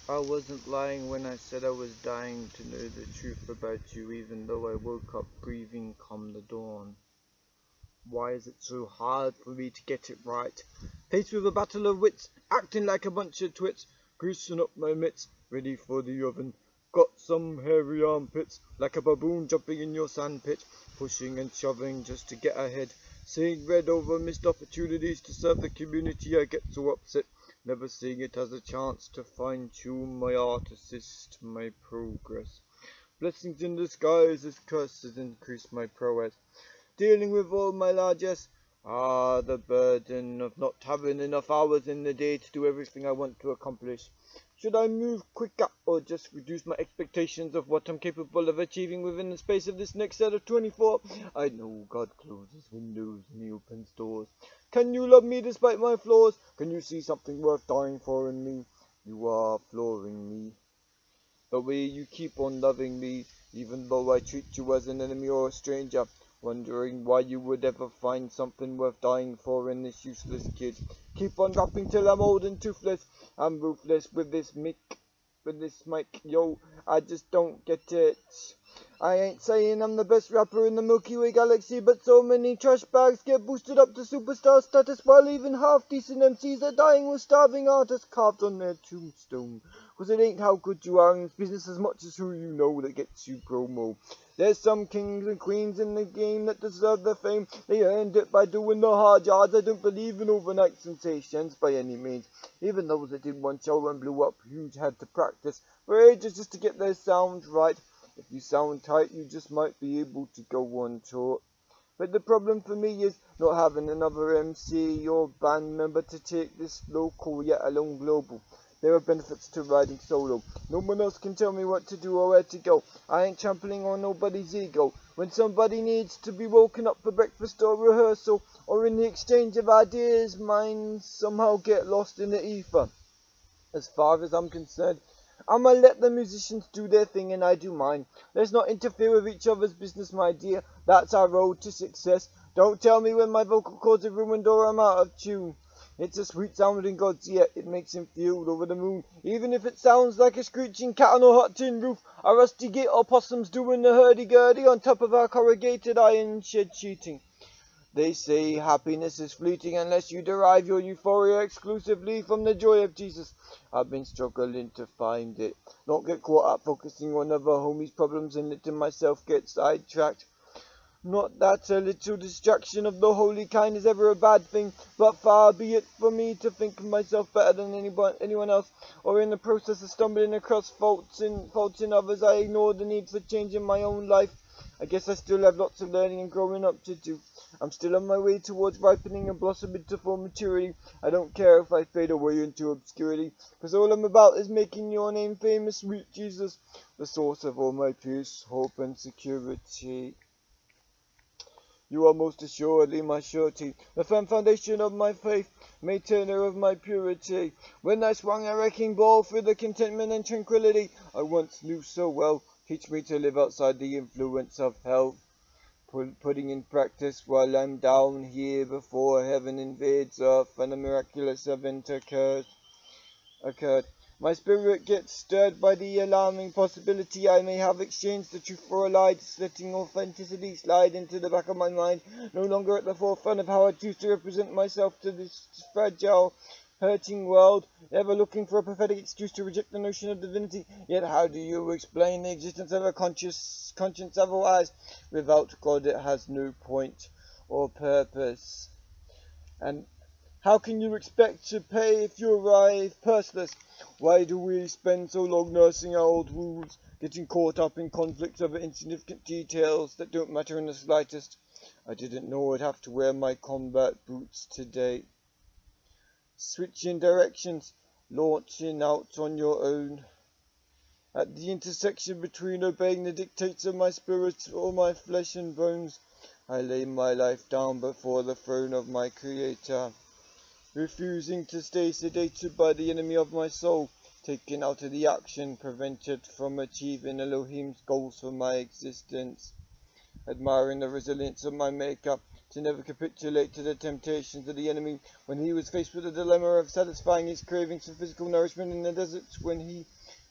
I wasn't lying when I said I was dying to know the truth about you, even though I woke up grieving come the dawn. Why is it so hard for me to get it right? Faced with a battle of wits, acting like a bunch of twits, greasing up my mitts, ready for the oven. Got some hairy armpits, like a baboon jumping in your sandpit, pushing and shoving just to get ahead. Seeing red over missed opportunities to serve the community, I get so upset. Never seeing it as a chance to fine-tune my art, assist my progress. Blessings in disguise as curses increase my prowess. Dealing with all my largesse. Ah, the burden of not having enough hours in the day to do everything I want to accomplish. Should I move quicker or just reduce my expectations of what I'm capable of achieving within the space of this next set of 24? I know God closes windows and He opens doors. Can you love me despite my flaws? Can you see something worth dying for in me? You are flooring me. The way you keep on loving me, even though I treat you as an enemy or a stranger. Wondering why you would ever find something worth dying for in this useless kid. Keep on rapping till I'm old and toothless. I'm ruthless with this mic, yo. I just don't get it. I ain't saying I'm the best rapper in the Milky Way galaxy, but so many trash bags get boosted up to superstar status, while even half-decent MCs are dying with starving artists carved on their tombstone. Cause it ain't how good you are in this business as much as who you know that gets you promo. There's some kings and queens in the game that deserve the fame. They earned it by doing the hard yards. I don't believe in overnight sensations by any means. Even those that did one show and blew up huge had to practice for ages just to get their sound right. If you sound tight, you just might be able to go on tour. But the problem for me is not having another MC or band member to take this local yet alone global. There are benefits to riding solo. No one else can tell me what to do or where to go. I ain't trampling on nobody's ego. When somebody needs to be woken up for breakfast or rehearsal, or in the exchange of ideas, mine somehow get lost in the ether. As far as I'm concerned, I'ma let the musicians do their thing and I do mine. Let's not interfere with each other's business, my dear. That's our road to success. Don't tell me when my vocal cords are ruined or I'm out of tune. It's a sweet sound in God's ear. It makes him feel over the moon. Even if it sounds like a screeching cat on a hot tin roof, a rusty gate or possums doing the hurdy-gurdy on top of our corrugated iron shed sheeting. They say happiness is fleeting unless you derive your euphoria exclusively from the joy of Jesus. I've been struggling to find it. Not get caught up focusing on other homies' problems and letting myself get sidetracked. Not that a little distraction of the holy kind is ever a bad thing, but far be it for me to think of myself better than anyone else, or in the process of stumbling across faults in others, I ignore the need for change in my own life. I guess I still have lots of learning and growing up to do. I'm still on my way towards ripening and blossoming to full maturity. I don't care if I fade away into obscurity, because all I'm about is making your name famous, sweet Jesus, the source of all my peace, hope, and security. You are most assuredly my surety, the firm foundation of my faith, maintainer of my purity. When I swung a wrecking ball through the contentment and tranquility I once knew so well, teach me to live outside the influence of hell, putting in practice while I'm down here before heaven invades earth and a miraculous event occurred. My spirit gets stirred by the alarming possibility I may have exchanged the truth for a lie, just letting authenticity slide into the back of my mind, no longer at the forefront of how I choose to represent myself to this fragile, hurting world, ever looking for a prophetic excuse to reject the notion of divinity. Yet how do you explain the existence of a conscience otherwise? Without God it has no point or purpose. And how can you expect to pay if you arrive purseless? Why do we spend so long nursing our old wounds, getting caught up in conflicts over insignificant details that don't matter in the slightest? I didn't know I'd have to wear my combat boots today. Switching directions, launching out on your own. At the intersection between obeying the dictates of my spirit or my flesh and bones, I lay my life down before the throne of my Creator, refusing to stay sedated by the enemy of my soul, taken out of the action, prevented from achieving Elohim's goals for my existence, admiring the resilience of my Maker, to never capitulate to the temptations of the enemy when he was faced with the dilemma of satisfying his cravings for physical nourishment in the desert, when he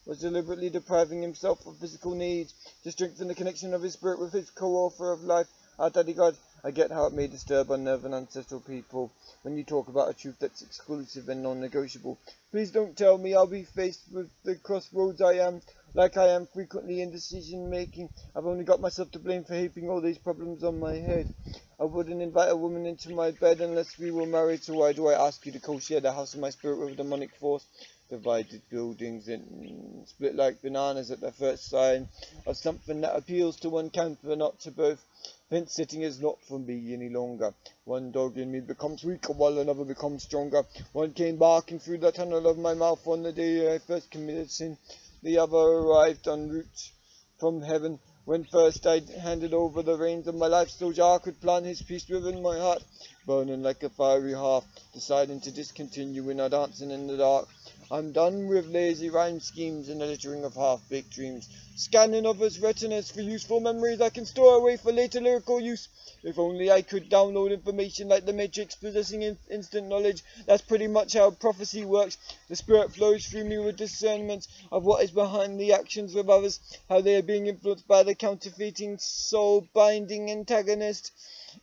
was deliberately depriving himself of physical needs to strengthen the connection of his spirit with his co-author of life, our Daddy God. I get how it may disturb unnerving ancestral people when you talk about a truth that's exclusive and non-negotiable. Please don't tell me I'll be faced with the crossroads I am, like I am frequently in decision-making. I've only got myself to blame for heaping all these problems on my head. I wouldn't invite a woman into my bed unless we were married, so why do I ask you to co-share the house of my spirit with a demonic force? Divided buildings and split like bananas at the first sign of something that appeals to one camp but not to both. Fence sitting is not for me any longer. One dog in me becomes weaker while another becomes stronger. One came barking through the tunnel of my mouth on the day I first committed sin. The other arrived en route from heaven. When first I handed over the reins of my life so Jah could plant his peace within my heart, burning like a fiery hearth, deciding to discontinue in our dancing in the dark. I'm done with lazy rhyme schemes and the littering of half-baked dreams. Scanning others' retinas for useful memories I can store away for later lyrical use. If only I could download information like the Matrix, possessing instant knowledge. That's pretty much how prophecy works. The Spirit flows through me with discernment of what is behind the actions of others, how they are being influenced by the counterfeiting, soul-binding antagonist.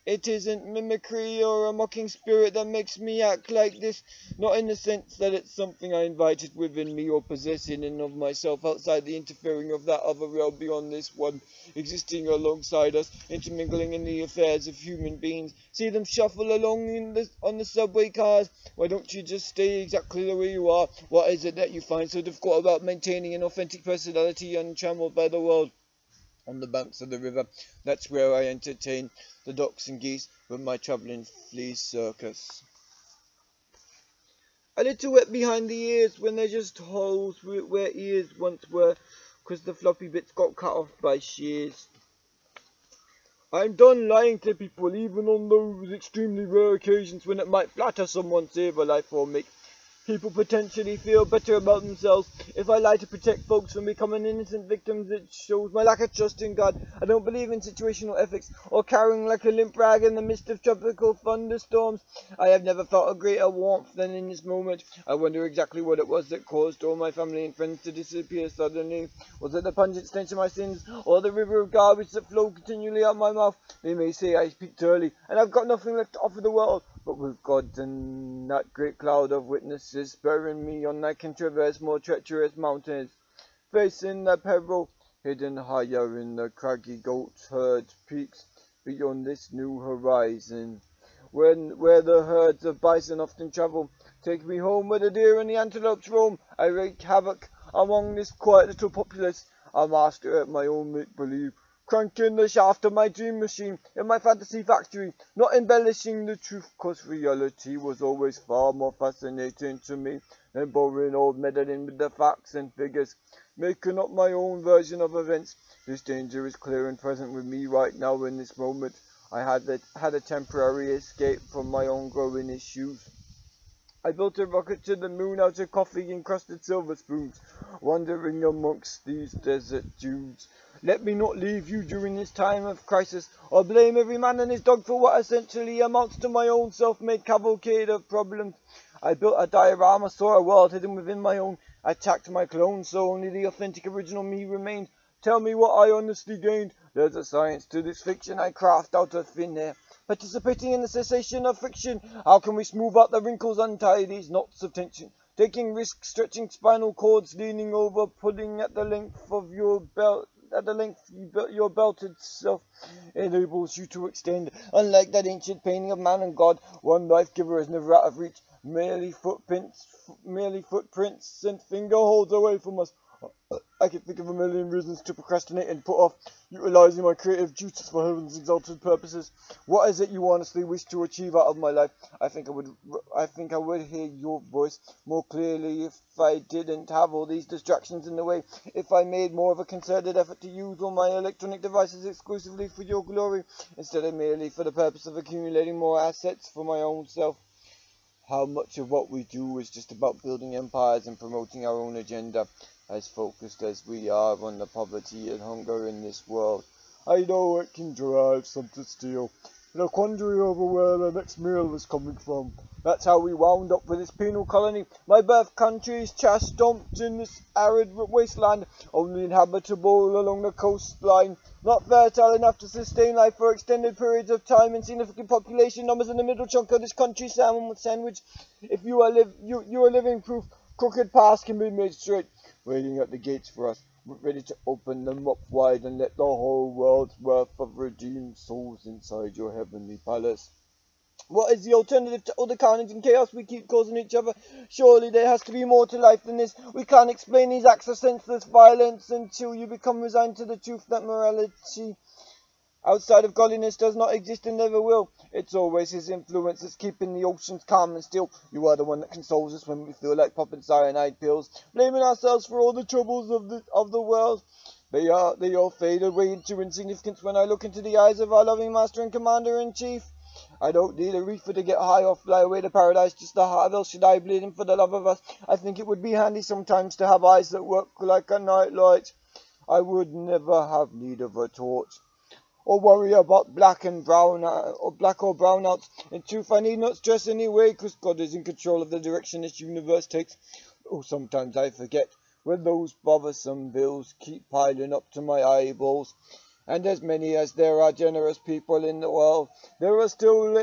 It isn't mimicry or a mocking spirit that makes me act like this, not in the sense that it's something I invited within me or possess in and of myself outside the interfering of that other realm beyond this one, existing alongside us, intermingling in the affairs of human beings. See them shuffle along on the subway cars. Why don't you just stay exactly the way you are? What is it that you find so difficult about maintaining an authentic personality untrammeled by the world? On the banks of the river, that's where I entertain the ducks and geese with my travelling flea circus. A little wet behind the ears when they're just holes where ears once were, 'cause the floppy bits got cut off by shears. I'm done lying to people, even on those extremely rare occasions when it might flatter someone, save a life, or make people potentially feel better about themselves. If I lie to protect folks from becoming innocent victims, it shows my lack of trust in God. I don't believe in situational ethics or carrying like a limp rag in the midst of tropical thunderstorms. I have never felt a greater warmth than in this moment. I wonder exactly what it was that caused all my family and friends to disappear suddenly. Was it the pungent stench of my sins, or the river of garbage that flowed continually out my mouth? They may say I peaked early, and I've got nothing left to offer the world. But with God and that great cloud of witnesses spurring me on, I can traverse more treacherous mountains, facing the peril hidden higher in the craggy goat herd peaks beyond this new horizon, where the herds of bison often travel. Take me home where the deer and the antelopes roam. I wreak havoc among this quiet little populace, a master at my own make-believe. Cranking the shaft of my dream machine in my fantasy factory, not embellishing the truth, 'cause reality was always far more fascinating to me than boring old meddling with the facts and figures, making up my own version of events. This danger is clear and present with me right now in this moment. I had a temporary escape from my own growing issues. I built a rocket to the moon out of coffee-encrusted silver spoons, wandering amongst these desert dunes. Let me not leave you during this time of crisis, or blame every man and his dog for what essentially amounts to my own self-made cavalcade of problems. I built a diorama, saw a world hidden within my own, attacked my clone, so only the authentic original me remained. Tell me what I honestly gained. There's a science to this fiction I craft out of thin air. Participating in the cessation of friction, how can we smooth out the wrinkles, untie these knots of tension? Taking risks, stretching spinal cords, leaning over, pulling at the length of your belt. At the length your belted self enables you to extend. Unlike that ancient painting of man and God, one life giver is never out of reach. Merely footprints and finger holds away from us. I can think of a million reasons to procrastinate and put off utilizing my creative juices for heaven's exalted purposes. What is it you honestly wish to achieve out of my life? I think I would hear your voice more clearly if I didn't have all these distractions in the way. If I made more of a concerted effort to use all my electronic devices exclusively for your glory, instead of merely for the purpose of accumulating more assets for my own self. How much of what we do is just about building empires and promoting our own agenda, as focused as we are on the poverty and hunger in this world. I know it can drive some to steal, in a quandary over where the next meal was coming from. That's how we wound up with this penal colony. My birth country is trash dumped in this arid wasteland, only inhabitable along the coastline, not fertile enough to sustain life for extended periods of time. Insignificant population numbers in the middle chunk of this country sandwich. If you are living proof, crooked paths can be made straight, waiting at the gates for us, ready to open them up wide and let the whole world's worth of redeemed souls inside your heavenly palace. What is the alternative to all the carnage and chaos we keep causing each other? Surely there has to be more to life than this. We can't explain these acts of senseless violence until you become resigned to the truth that morality outside of godliness does not exist and never will. It's always his influence that's keeping the oceans calm and still. You are the one that consoles us when we feel like popping cyanide pills, blaming ourselves for all the troubles of the world. They all fade away into insignificance when I look into the eyes of our loving Master and Commander-in-Chief. I don't need a reefer to get high or fly away to paradise just to have El Shaddai bleeding for the love of us. I think it would be handy sometimes to have eyes that work like a nightlight. I would never have need of a torch, or worry about black or brownouts. In truth, I need not stress anyway, because God is in control of the direction this universe takes. Oh, sometimes I forget when those bothersome bills keep piling up to my eyeballs. And as many as there are generous people in the world, they are still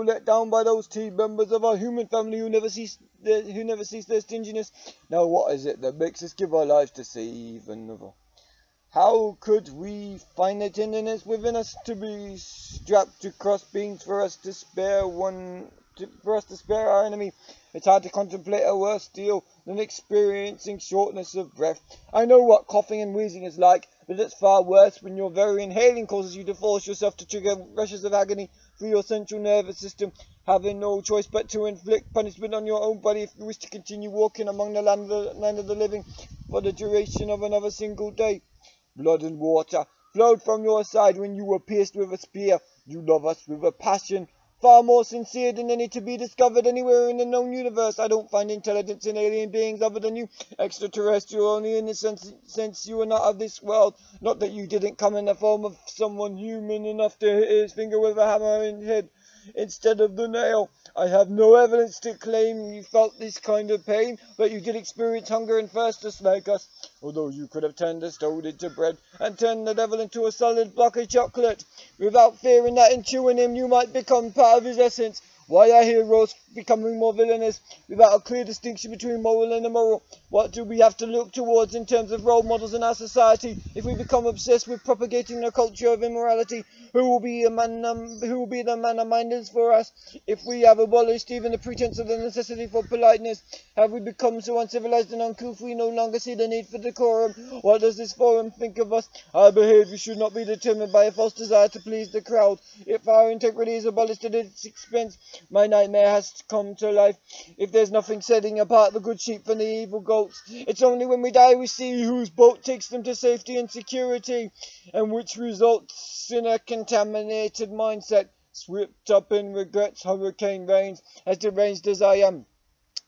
let down by those team members of our human family who never cease their stinginess. Now what is it that makes us give our lives to save another? How could we find the tenderness within us to be strapped to crossbeams for us to spare our enemy? It's hard to contemplate a worse deal than experiencing shortness of breath. I know what coughing and wheezing is like, but it's far worse when your very inhaling causes you to force yourself to trigger rushes of agony through your central nervous system, having no choice but to inflict punishment on your own body if you wish to continue walking among the land of the living for the duration of another single day. Blood and water flowed from your side when you were pierced with a spear. You love us with a passion far more sincere than any to be discovered anywhere in the known universe. I don't find intelligence in alien beings other than you, extraterrestrial only in the sense you are not of this world. Not that you didn't come in the form of someone human enough to hit his finger with a hammer in head instead of the nail. I have no evidence to claim you felt this kind of pain, but you did experience hunger and thirst just like us. Although you could have turned the stone into bread and turned the devil into a solid block of chocolate, without fearing that in chewing him you might become part of his essence. Why are heroes becoming more villainous without a clear distinction between moral and immoral? What do we have to look towards in terms of role models in our society if we become obsessed with propagating a culture of immorality? Who will be the manner-minders for us if we have abolished even the pretense of the necessity for politeness? Have we become so uncivilized and uncouth we no longer see the need for decorum? What does this forum think of us? Our behavior should not be determined by a false desire to please the crowd. If our integrity is abolished at its expense, my nightmare has come to life. If there's nothing setting apart the good sheep from the evil goats, it's only when we die we see whose boat takes them to safety and security, and which results in a contaminated mindset, swept up in regrets, hurricane rains. As deranged as I am,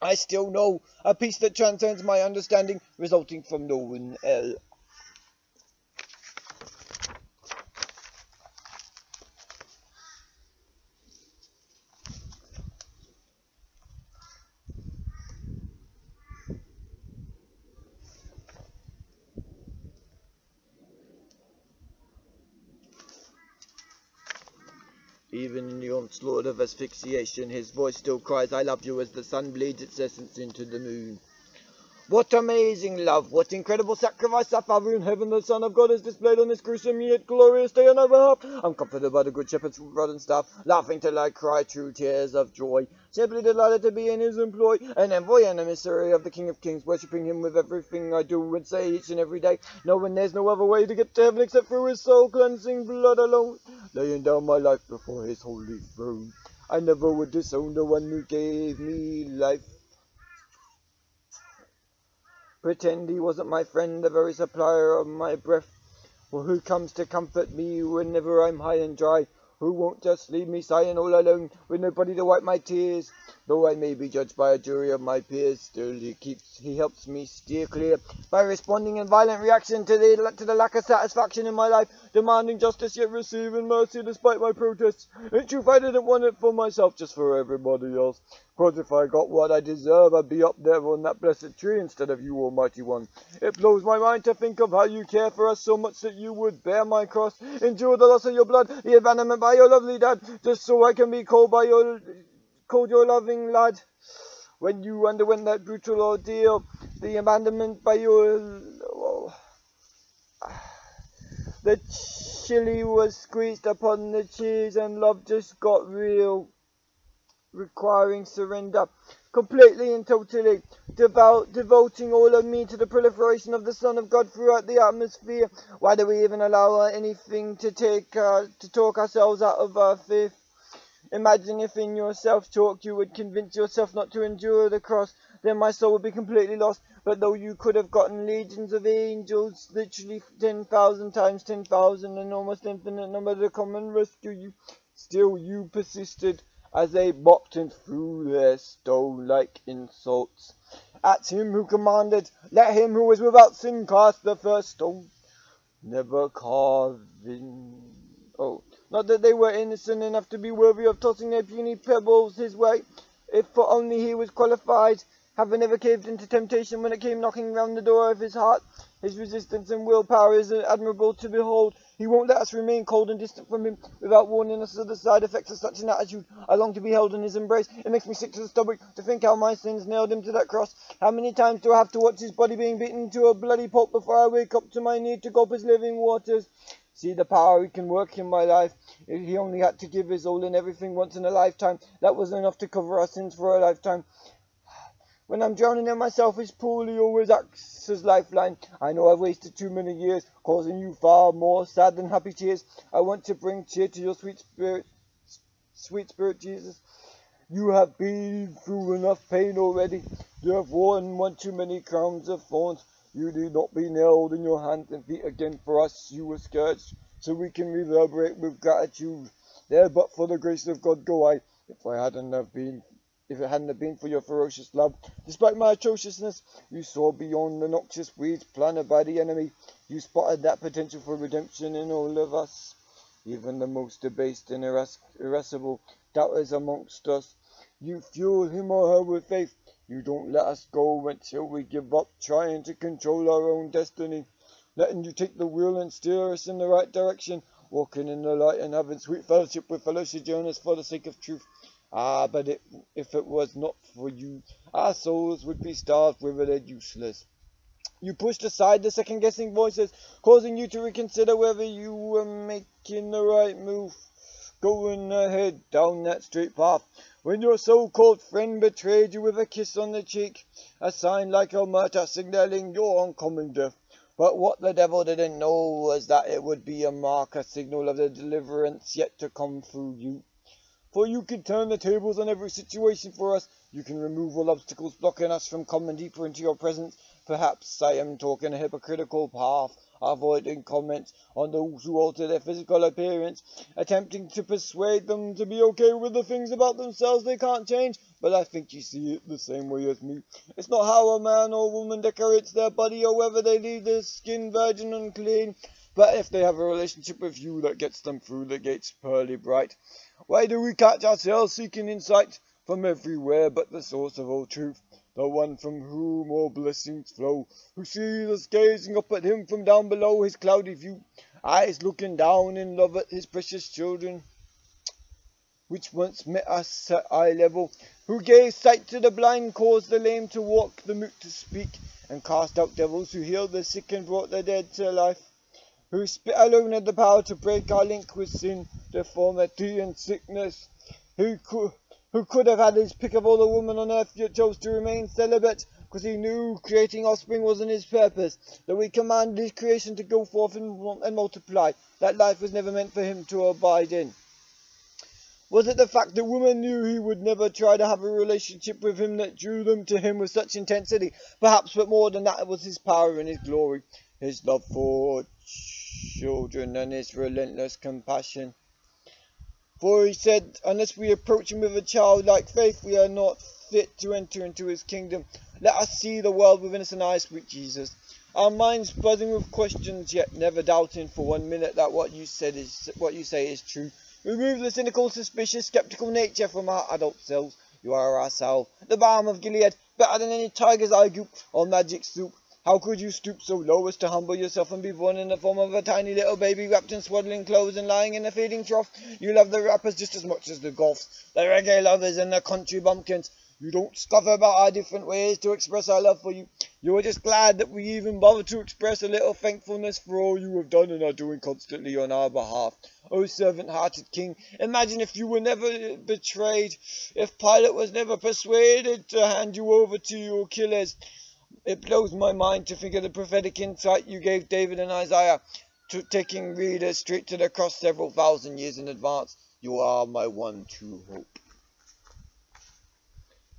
I still know a peace that transcends my understanding, resulting from knowing El. Even in the onslaught of asphyxiation, his voice still cries, I love you, as the sun bleeds its essence into the moon. What amazing love, what incredible sacrifice our Father in heaven, the Son of God, has displayed on this gruesome yet glorious day on our behalf. I'm comforted by the good shepherd's rod and staff, laughing till I cry true tears of joy. Simply delighted to be in his employ, an envoy and emissary of the King of Kings, worshipping him with everything I do and say each and every day, knowing there's no other way to get to heaven except through his soul-cleansing blood alone, laying down my life before his holy throne. I never would disown the one who gave me life. Pretend he wasn't my friend, the very supplier of my breath, or who comes to comfort me whenever I'm high and dry, who won't just leave me sighing all alone, with nobody to wipe my tears. Though I may be judged by a jury of my peers, still he helps me steer clear by responding in violent reaction to the lack of satisfaction in my life, demanding justice yet receiving mercy despite my protests. In truth, I didn't want it for myself, just for everybody else. 'Cause if I got what I deserve, I'd be up there on that blessed tree instead of you, Almighty One. It blows my mind to think of how you care for us so much that you would bear my cross, endure the loss of your blood, the abandonment by your lovely dad, just so I can be called your loving lad. When you underwent that brutal ordeal, the abandonment by the chili was squeezed upon the cheese and love just got real, requiring surrender completely and totally, devoting all of me to the proliferation of the Son of God throughout the atmosphere. Why do we even allow anything to talk ourselves out of our faith? Imagine if in your self-talk you would convince yourself not to endure the cross, then my soul would be completely lost. But though you could have gotten legions of angels, literally 10,000 times 10,000, an almost infinite number to come and rescue you, still you persisted as they mocked and threw their stone-like insults at him who commanded, "Let him who is without sin cast the first stone," never carving. Oh, not that they were innocent enough to be worthy of tossing their puny pebbles his way, if for only he was qualified, having never caved into temptation when it came knocking round the door of his heart. His resistance and willpower is admirable to behold. He won't let us remain cold and distant from him without warning us of the side effects of such an attitude. I long to be held in his embrace. It makes me sick to the stomach to think how my sins nailed him to that cross. How many times do I have to watch his body being beaten to a bloody pulp before I wake up to my need to gulp his living waters? See the power he can work in my life. If he only had to give his all and everything once in a lifetime, that was enough to cover our sins for a lifetime. When I'm drowning in my selfish pool, he always acts as lifeline. I know I've wasted too many years, causing you far more sad than happy tears. I want to bring cheer to your sweet spirit, Jesus. You have been through enough pain already. You have worn one too many crowns of thorns. You need not be nailed in your hands and feet again. For us you were scourged, so we can reverberate with gratitude. There, but for the grace of God go I. If it hadn't have been for your ferocious love, despite my atrociousness, you saw beyond the noxious weeds planted by the enemy. You spotted that potential for redemption in all of us, even the most debased and irascible doubters amongst us. You fuel him or her with faith. You don't let us go until we give up trying to control our own destiny, letting you take the wheel and steer us in the right direction, walking in the light and having sweet fellowship with fellow sojourners for the sake of truth. Ah, but if it was not for you, our souls would be starved, withered, and useless. You pushed aside the second-guessing voices, causing you to reconsider whether you were making the right move, going ahead down that straight path, when your so-called friend betrayed you with a kiss on the cheek, a sign like a martyr signaling your oncoming death. But what the devil didn't know was that it would be a mark, a signal of the deliverance yet to come through you. For you can turn the tables on every situation for us. You can remove all obstacles blocking us from coming deeper into your presence. Perhaps I am talking a hypocritical path, avoiding comments on those who alter their physical appearance, attempting to persuade them to be okay with the things about themselves they can't change. But I think you see it the same way as me. It's not how a man or woman decorates their body or whether they leave their skin virgin and clean, but if they have a relationship with you that gets them through the gates pearly bright. Why do we catch ourselves seeking insight from everywhere but the source of all truth, the one from whom all blessings flow, who sees us gazing up at him from down below his cloudy view, eyes looking down in love at his precious children, which once met us at eye level, who gave sight to the blind, caused the lame to walk, the mute to speak, and cast out devils, who healed the sick and brought the dead to life, who spit alone had the power to break our link with sin, deformity and sickness, who could have had his pick of all the women on earth, yet chose to remain celibate, because he knew creating offspring wasn't his purpose, that we commanded his creation to go forth and multiply, that life was never meant for him to abide in. Was it the fact that women knew he would never try to have a relationship with him that drew them to him with such intensity? Perhaps, but more than that, it was his power and his glory, his love for children and his relentless compassion. For he said, unless we approach him with a childlike faith, we are not fit to enter into his kingdom. Let us see the world with innocent eyes, sweet Jesus. Our minds buzzing with questions, yet never doubting for 1 minute that what you say is true. Remove the cynical, suspicious, skeptical nature from our adult selves. You are our salve, the balm of Gilead, better than any tiger's eye goop or magic soup. How could you stoop so low as to humble yourself and be born in the form of a tiny little baby wrapped in swaddling clothes and lying in a feeding trough? You love the rappers just as much as the Goths, the reggae lovers and the country bumpkins. You don't scoff about our different ways to express our love for you. You are just glad that we even bother to express a little thankfulness for all you have done and are doing constantly on our behalf. O servant-hearted King, imagine if you were never betrayed, if Pilate was never persuaded to hand you over to your killers. It blows my mind to think of the prophetic insight you gave David and Isaiah, taking readers straight to the cross several thousand years in advance. You are my one true hope.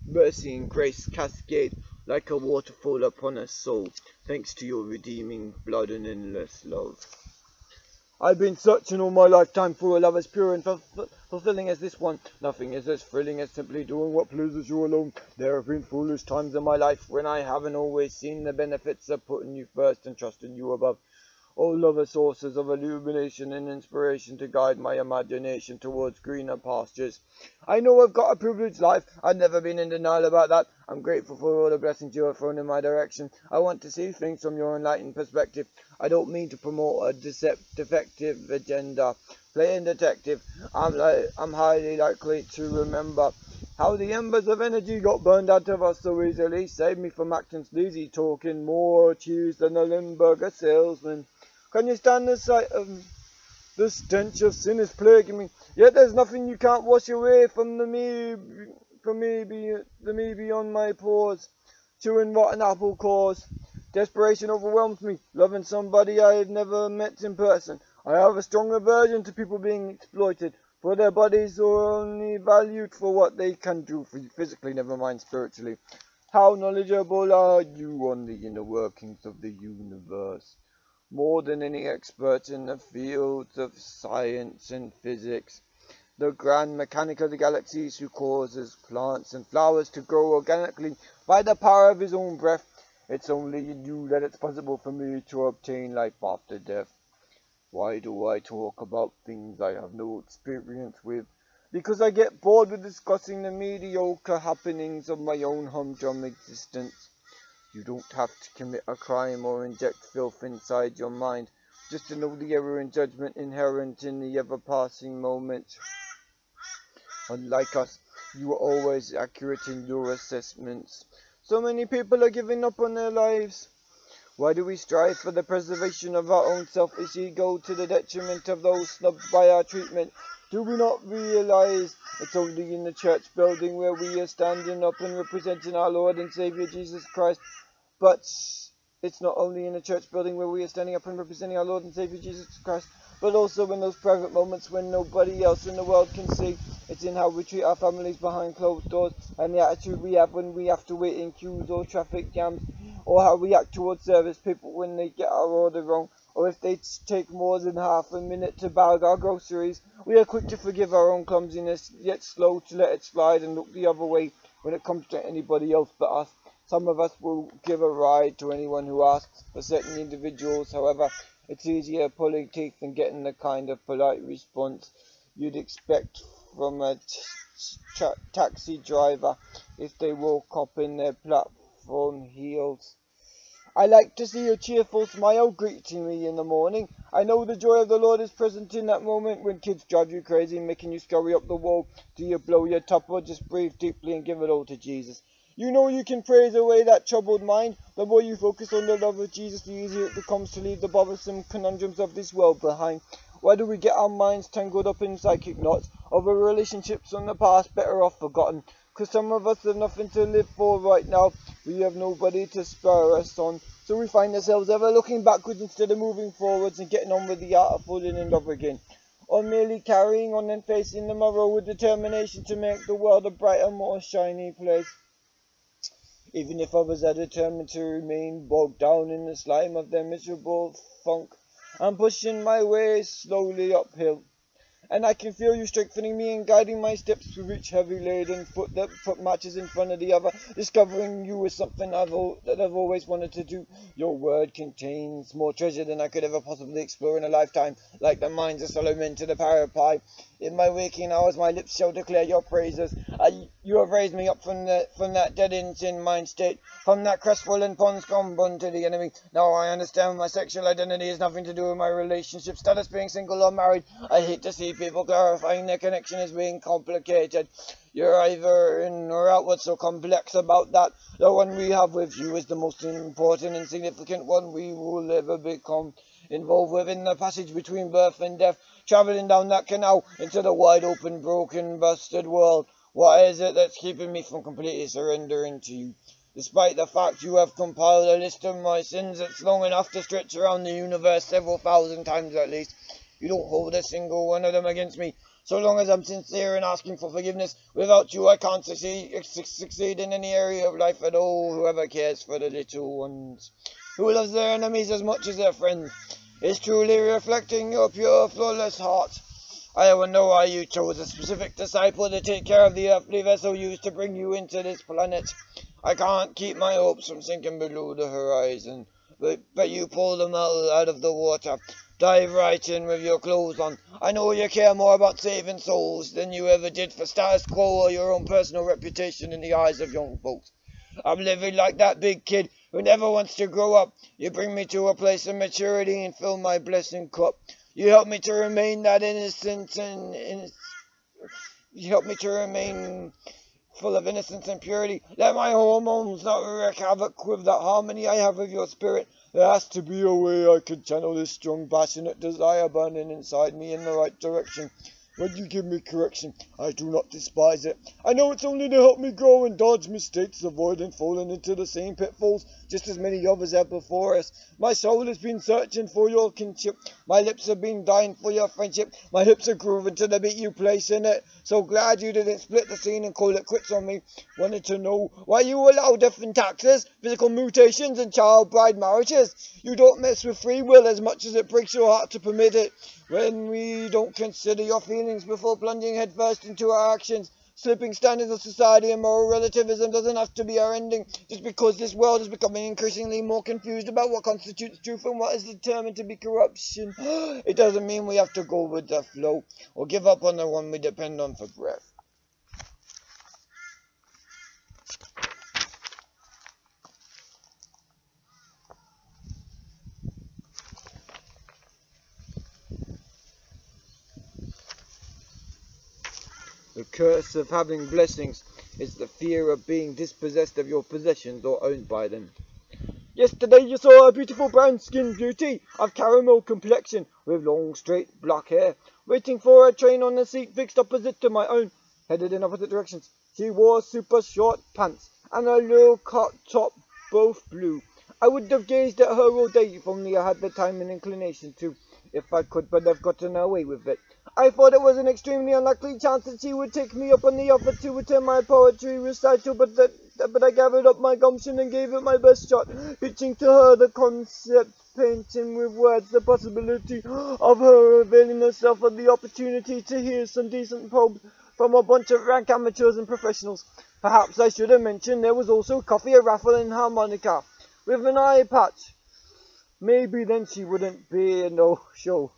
Mercy and grace cascade like a waterfall upon a soul, thanks to your redeeming blood and endless love. I've been searching all my lifetime for a love as pure and fulfilling as this one. Nothing is as thrilling as simply doing what pleases you alone. There have been foolish times in my life when I haven't always seen the benefits of putting you first and trusting you above. All other sources of illumination and inspiration to guide my imagination towards greener pastures. I know I've got a privileged life. I've never been in denial about that. I'm grateful for all the blessings you have thrown in my direction. I want to see things from your enlightened perspective. I don't mean to promote a defective agenda. Playing detective, I'm highly likely to remember how the embers of energy got burned out of us so easily. Save me from acting sleazy, talking more cheese than a Limburger salesman. Can you stand the sight of the stench of sin is plaguing me? Yet there's nothing you can't wash away from the me beyond my pores. Chewing rotten apple cores. Desperation overwhelms me. Loving somebody I have never met in person. I have a strong aversion to people being exploited, for their bodies are only valued for what they can do physically, never mind spiritually. How knowledgeable are you on the inner workings of the universe? More than any expert in the fields of science and physics. The grand mechanic of the galaxies who causes plants and flowers to grow organically by the power of his own breath. It's only in you that it's possible for me to obtain life after death. Why do I talk about things I have no experience with? Because I get bored with discussing the mediocre happenings of my own humdrum existence. You don't have to commit a crime or inject filth inside your mind, just to know the error and judgment inherent in the ever-passing moment. Unlike us, you are always accurate in your assessments. So many people are giving up on their lives. Why do we strive for the preservation of our own selfish ego to the detriment of those snubbed by our treatment? Do we not realize it's only in the church building where we are standing up and representing our Lord and Savior Jesus Christ? But it's not only in the church building where we are standing up and representing our Lord and Savior Jesus Christ, but also in those private moments when nobody else in the world can see. It's in how we treat our families behind closed doors, and the attitude we have when we have to wait in queues or traffic jams, or how we act towards service people when they get our order wrong, or if they take more than half a minute to bag our groceries. We are quick to forgive our own clumsiness, yet slow to let it slide and look the other way when it comes to anybody else but us. Some of us will give a ride to anyone who asks. For certain individuals, however, it's easier pulling teeth than getting the kind of polite response you'd expect from a taxi driver if they woke up in their platform heels. I like to see a cheerful smile greeting me in the morning. I know the joy of the Lord is present in that moment when kids drive you crazy, making you scurry up the wall. Do you blow your top or just breathe deeply and give it all to Jesus? You know you can praise away that troubled mind. The more you focus on the love of Jesus, the easier it becomes to leave the bothersome conundrums of this world behind. Why do we get our minds tangled up in psychic knots over relationships from the past better off forgotten? Because some of us have nothing to live for right now. We have nobody to spur us on. So we find ourselves ever looking backwards instead of moving forwards and getting on with the art of falling in love again. Or merely carrying on and facing the morrow with determination to make the world a brighter, more shiny place. Even if others are determined to remain bogged down in the slime of their miserable funk, I'm pushing my way slowly uphill. and I can feel you strengthening me and guiding my steps through each heavy laden foot that put matches in front of the other. Discovering you is something that I've always wanted to do. Your word contains more treasure than I could ever possibly explore in a lifetime, like the mines of Solomon to the Parapai. In my waking hours, my lips shall declare your praises. You have raised me up from that dead end sin mind state, from that crestfallen pond scum to the enemy. Now I understand my sexual identity has nothing to do with my relationship status, being single or married. I hate to see people clarifying their connection as being complicated. You're either in or out. What's so complex about that? The one we have with you is the most important and significant one we will ever become involved with in the passage between birth and death, travelling down that canal into the wide open, broken, busted world. What is it that's keeping me from completely surrendering to you? Despite the fact you have compiled a list of my sins that's long enough to stretch around the universe several thousand times at least, you don't hold a single one of them against me. So long as I'm sincere in asking for forgiveness, without you I can't succeed in any area of life at all. Whoever cares for the little ones, who loves their enemies as much as their friends, is truly reflecting your pure, flawless heart. I wonder why you chose a specific disciple to take care of the earthly vessel used to bring you into this planet. I can't keep my hopes from sinking below the horizon, but you pull them out of the water. Dive right in with your clothes on. I know you care more about saving souls than you ever did for status quo or your own personal reputation in the eyes of young folks. I'm living like that big kid who never wants to grow up. You bring me to a place of maturity and fill my blessing cup. You help me to remain that innocent and you help me to remain full of innocence and purity. Let my hormones not wreak havoc with that harmony I have with your spirit. There has to be a way I can channel this strong, passionate desire burning inside me in the right direction. When you give me correction, I do not despise it. I know it's only to help me grow and dodge mistakes, avoiding falling into the same pitfalls just as many others have before us. My soul has been searching for your kinship. My lips have been dying for your friendship. My hips are grooving to the beat you place in it. So glad you didn't split the scene and call it quits on me. Wanted to know why you allow death and taxes, physical mutations and child bride marriages. You don't mess with free will as much as it breaks your heart to permit it. When we don't consider your feelings before plunging headfirst into our actions, slipping standards of society and moral relativism doesn't have to be our ending. Just because this world is becoming increasingly more confused about what constitutes truth and what is determined to be corruption, it doesn't mean we have to go with the flow or give up on the one we depend on for breath. The curse of having blessings is the fear of being dispossessed of your possessions or owned by them. Yesterday you saw a beautiful brown-skinned beauty of caramel complexion with long straight black hair, waiting for a train on a seat fixed opposite to my own, headed in opposite directions. She wore super short pants and a low-cut top, both blue. I would have gazed at her all day if only I had the time and inclination to, if I could but have gotten away with it. I thought it was an extremely unlikely chance that she would take me up on the offer to attend my poetry recital, but I gathered up my gumption and gave it my best shot, pitching to her the concept, painting with words the possibility of her availing herself of the opportunity to hear some decent poems from a bunch of rank amateurs and professionals. Perhaps I should have mentioned there was also coffee, a raffle, and harmonica, with an eye patch. Maybe then she wouldn't be a no-show.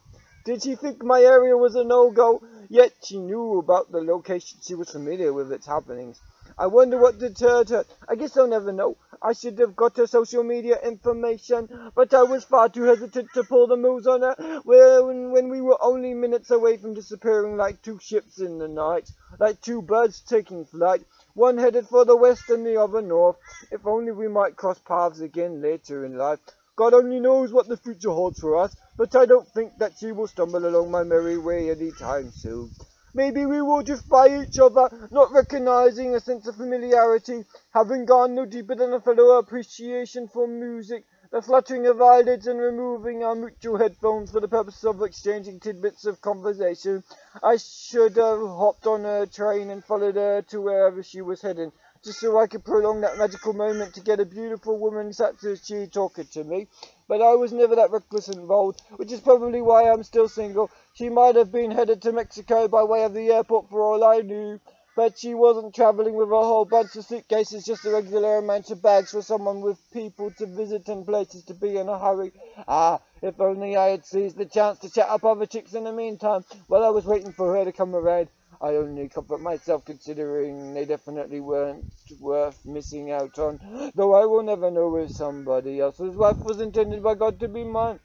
Did she think my area was a no-go? Yet she knew about the location. She was familiar with its happenings. I wonder what deterred her. I guess I'll never know. I should have got her social media information, but I was far too hesitant to pull the moves on her when we were only minutes away from disappearing like two ships in the night, like two birds taking flight, one headed for the west and the other north. If only we might cross paths again later in life. God only knows what the future holds for us, but I don't think that she will stumble along my merry way any time soon. Maybe we will drift by each other, not recognizing a sense of familiarity, having gone no deeper than a fellow appreciation for music, the fluttering of eyelids and removing our mutual headphones for the purpose of exchanging tidbits of conversation. I should have hopped on a train and followed her to wherever she was heading, just so I could prolong that magical moment to get a beautiful woman such as she talking to me. But I was never that reckless and bold, which is probably why I'm still single. She might have been headed to Mexico by way of the airport for all I knew, but she wasn't travelling with a whole bunch of suitcases, just a regular amount of bags for someone with people to visit and places to be in a hurry. Ah, if only I had seized the chance to chat up other chicks in the meantime, while I was waiting for her to come around. I only comfort myself considering they definitely weren't worth missing out on, though I will never know if somebody else's wife was intended by God to be mine,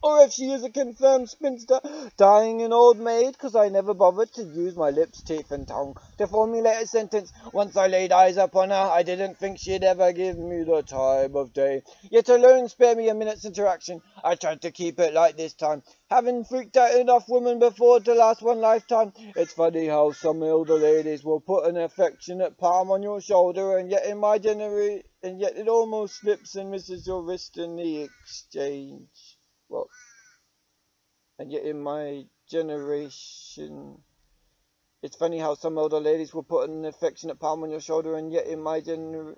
or if she is a confirmed spinster, dying an old maid, 'cause I never bothered to use my lips, teeth and tongue to formulate a sentence. Once I laid eyes upon her, I didn't think she'd ever give me the time of day, yet alone spare me a minute's interaction. I tried to keep it light this time, having freaked out enough women before to last one lifetime. It's funny how some older ladies will put an affectionate palm on your shoulder, and yet in my and yet it almost slips and misses your wrist in the exchange. Well, and yet in my generation, it's funny how some older ladies will put an affectionate palm on your shoulder, and yet in my generation,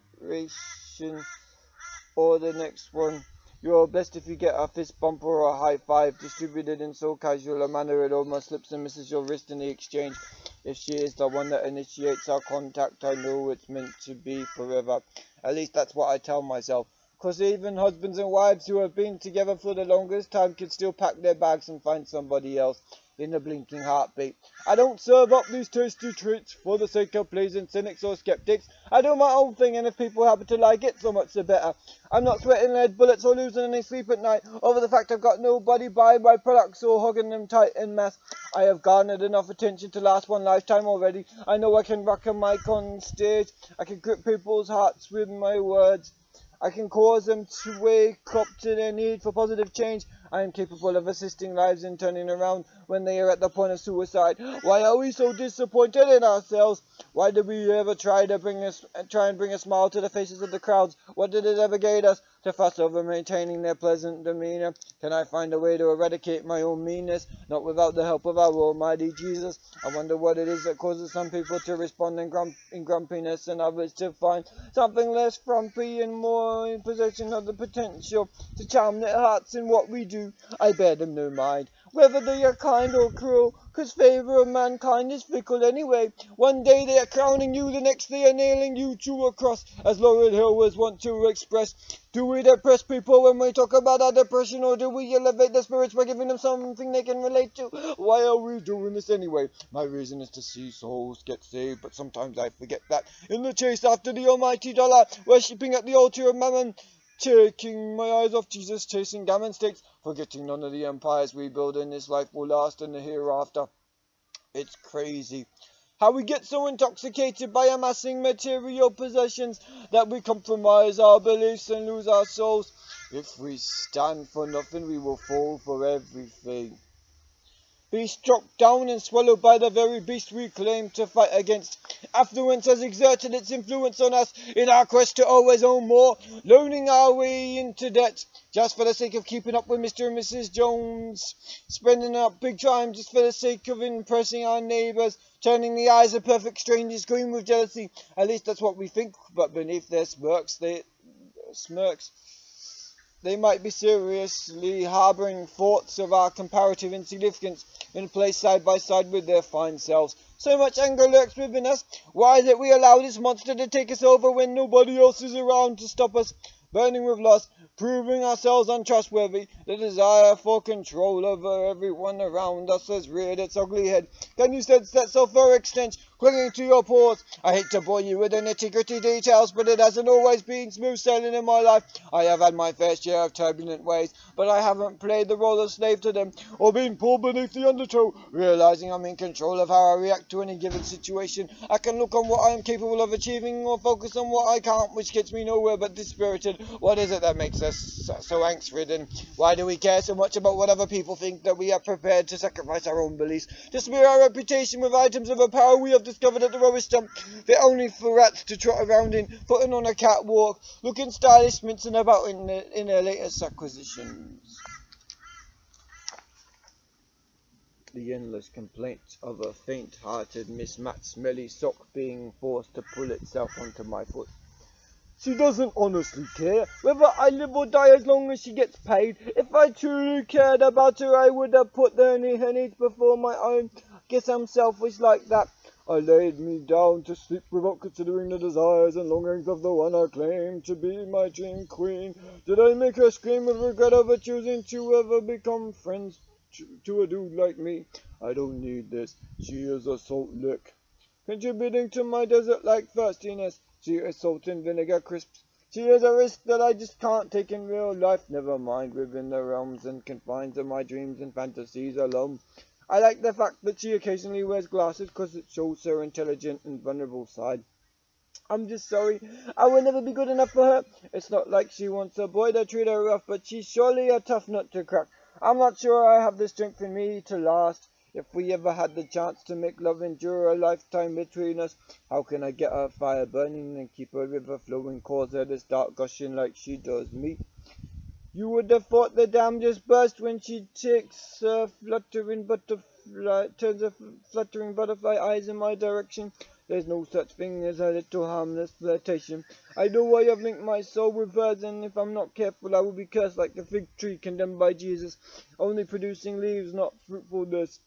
or the next one, you're blessed if you get a fist bump or a high five distributed in so casual a manner it almost slips and misses your wrist in the exchange. If she is the one that initiates our contact, I know it's meant to be forever. At least that's what I tell myself. 'Cause even husbands and wives who have been together for the longest time can still pack their bags and find somebody else in a blinking heartbeat. I don't serve up these tasty treats for the sake of pleasing cynics or skeptics. I do my own thing, and if people happen to like it, so much the better. I'm not sweating lead bullets or losing any sleep at night over the fact I've got nobody buying my products or hugging them tight en masse. I have garnered enough attention to last one lifetime already. I know I can rock a mic on stage. I can grip people's hearts with my words. I can cause them to wake up to their need for positive change. I am capable of assisting lives in turning around when they are at the point of suicide. Why are we so disappointed in ourselves? Why did we ever try and bring a smile to the faces of the crowds? What did it ever gain us? To fuss over maintaining their pleasant demeanor? Can I find a way to eradicate my own meanness? Not without the help of our almighty Jesus. I wonder what it is that causes some people to respond in grumpiness and others to find something less frumpy and more in possession of the potential to charm their hearts in what we do. I bear them no mind, whether they are kind or cruel, 'cause favour of mankind is fickle anyway. One day they are crowning you, the next they are nailing you to a cross, as Lauryn Hill was wont to express. Do we depress people when we talk about our depression, or do we elevate their spirits by giving them something they can relate to? Why are we doing this anyway? My reason is to see souls get saved, but sometimes I forget that in the chase after the almighty dollar, worshipping at the altar of mammon, taking my eyes off Jesus, chasing gammon sticks, forgetting none of the empires we build in this life will last in the hereafter. It's crazy how we get so intoxicated by amassing material possessions that we compromise our beliefs and lose our souls. If we stand for nothing, we will fall for everything. Be struck down and swallowed by the very beast we claim to fight against. Affluence has exerted its influence on us in our quest to always own more, loaning our way into debt just for the sake of keeping up with Mr. and Mrs. Jones, spending up big time just for the sake of impressing our neighbours, turning the eyes of perfect strangers green with jealousy. At least that's what we think, but beneath their smirks, they might be seriously harbouring thoughts of our comparative insignificance when placed side by side with their fine selves. So much anger lurks within us. Why is it we allow this monster to take us over when nobody else is around to stop us? Burning with lust, proving ourselves untrustworthy, the desire for control over everyone around us has reared its ugly head. Can you sense that sulphuric stench clinging to your pores? I hate to bore you with the nitty-gritty details, but it hasn't always been smooth sailing in my life. I have had my fair share of turbulent ways, but I haven't played the role of slave to them, or been pulled beneath the undertow. Realizing I'm in control of how I react to any given situation, I can look on what I am capable of achieving, or focus on what I can't, which gets me nowhere but dispirited. What is it that makes us so angst-ridden? Why do we care so much about what other people think that we are prepared to sacrifice our own beliefs to smear our reputation with items of a power we have discovered at the rubbish dump, fit only for rats to trot around in, putting on a catwalk, looking stylish, mincing about in their latest acquisitions? the endless complaints of a faint-hearted, mismatched, smelly sock being forced to pull itself onto my foot. She doesn't honestly care whether I live or die as long as she gets paid. If I truly cared about her, I would have put her needs before my own. Guess I'm selfish like that. I laid me down to sleep without considering the desires and longings of the one I claimed to be my dream queen. Did I make her scream with regret over choosing to ever become friends to a dude like me? I don't need this. She is a salt lick, contributing to my desert-like thirstiness. She is salt and vinegar crisps. She is a risk that I just can't take in real life, never mind within the realms and confines of my dreams and fantasies alone. I like the fact that she occasionally wears glasses because it shows her intelligent and vulnerable side. I'm just sorry, I will never be good enough for her. It's not like she wants a boy to treat her rough, but she's surely a tough nut to crack. I'm not sure I have the strength in me to last. If we ever had the chance to make love endure a lifetime between us, how can I get her fire burning and keep her river flowing, cause her to start gushing like she does me? You would have thought the dam just burst when she takes turns her fluttering butterfly eyes in my direction. There's no such thing as a little harmless flirtation. I know I have linked my soul with hers, and if I'm not careful, I will be cursed like the fig tree condemned by Jesus, only producing leaves, not fruitfulness.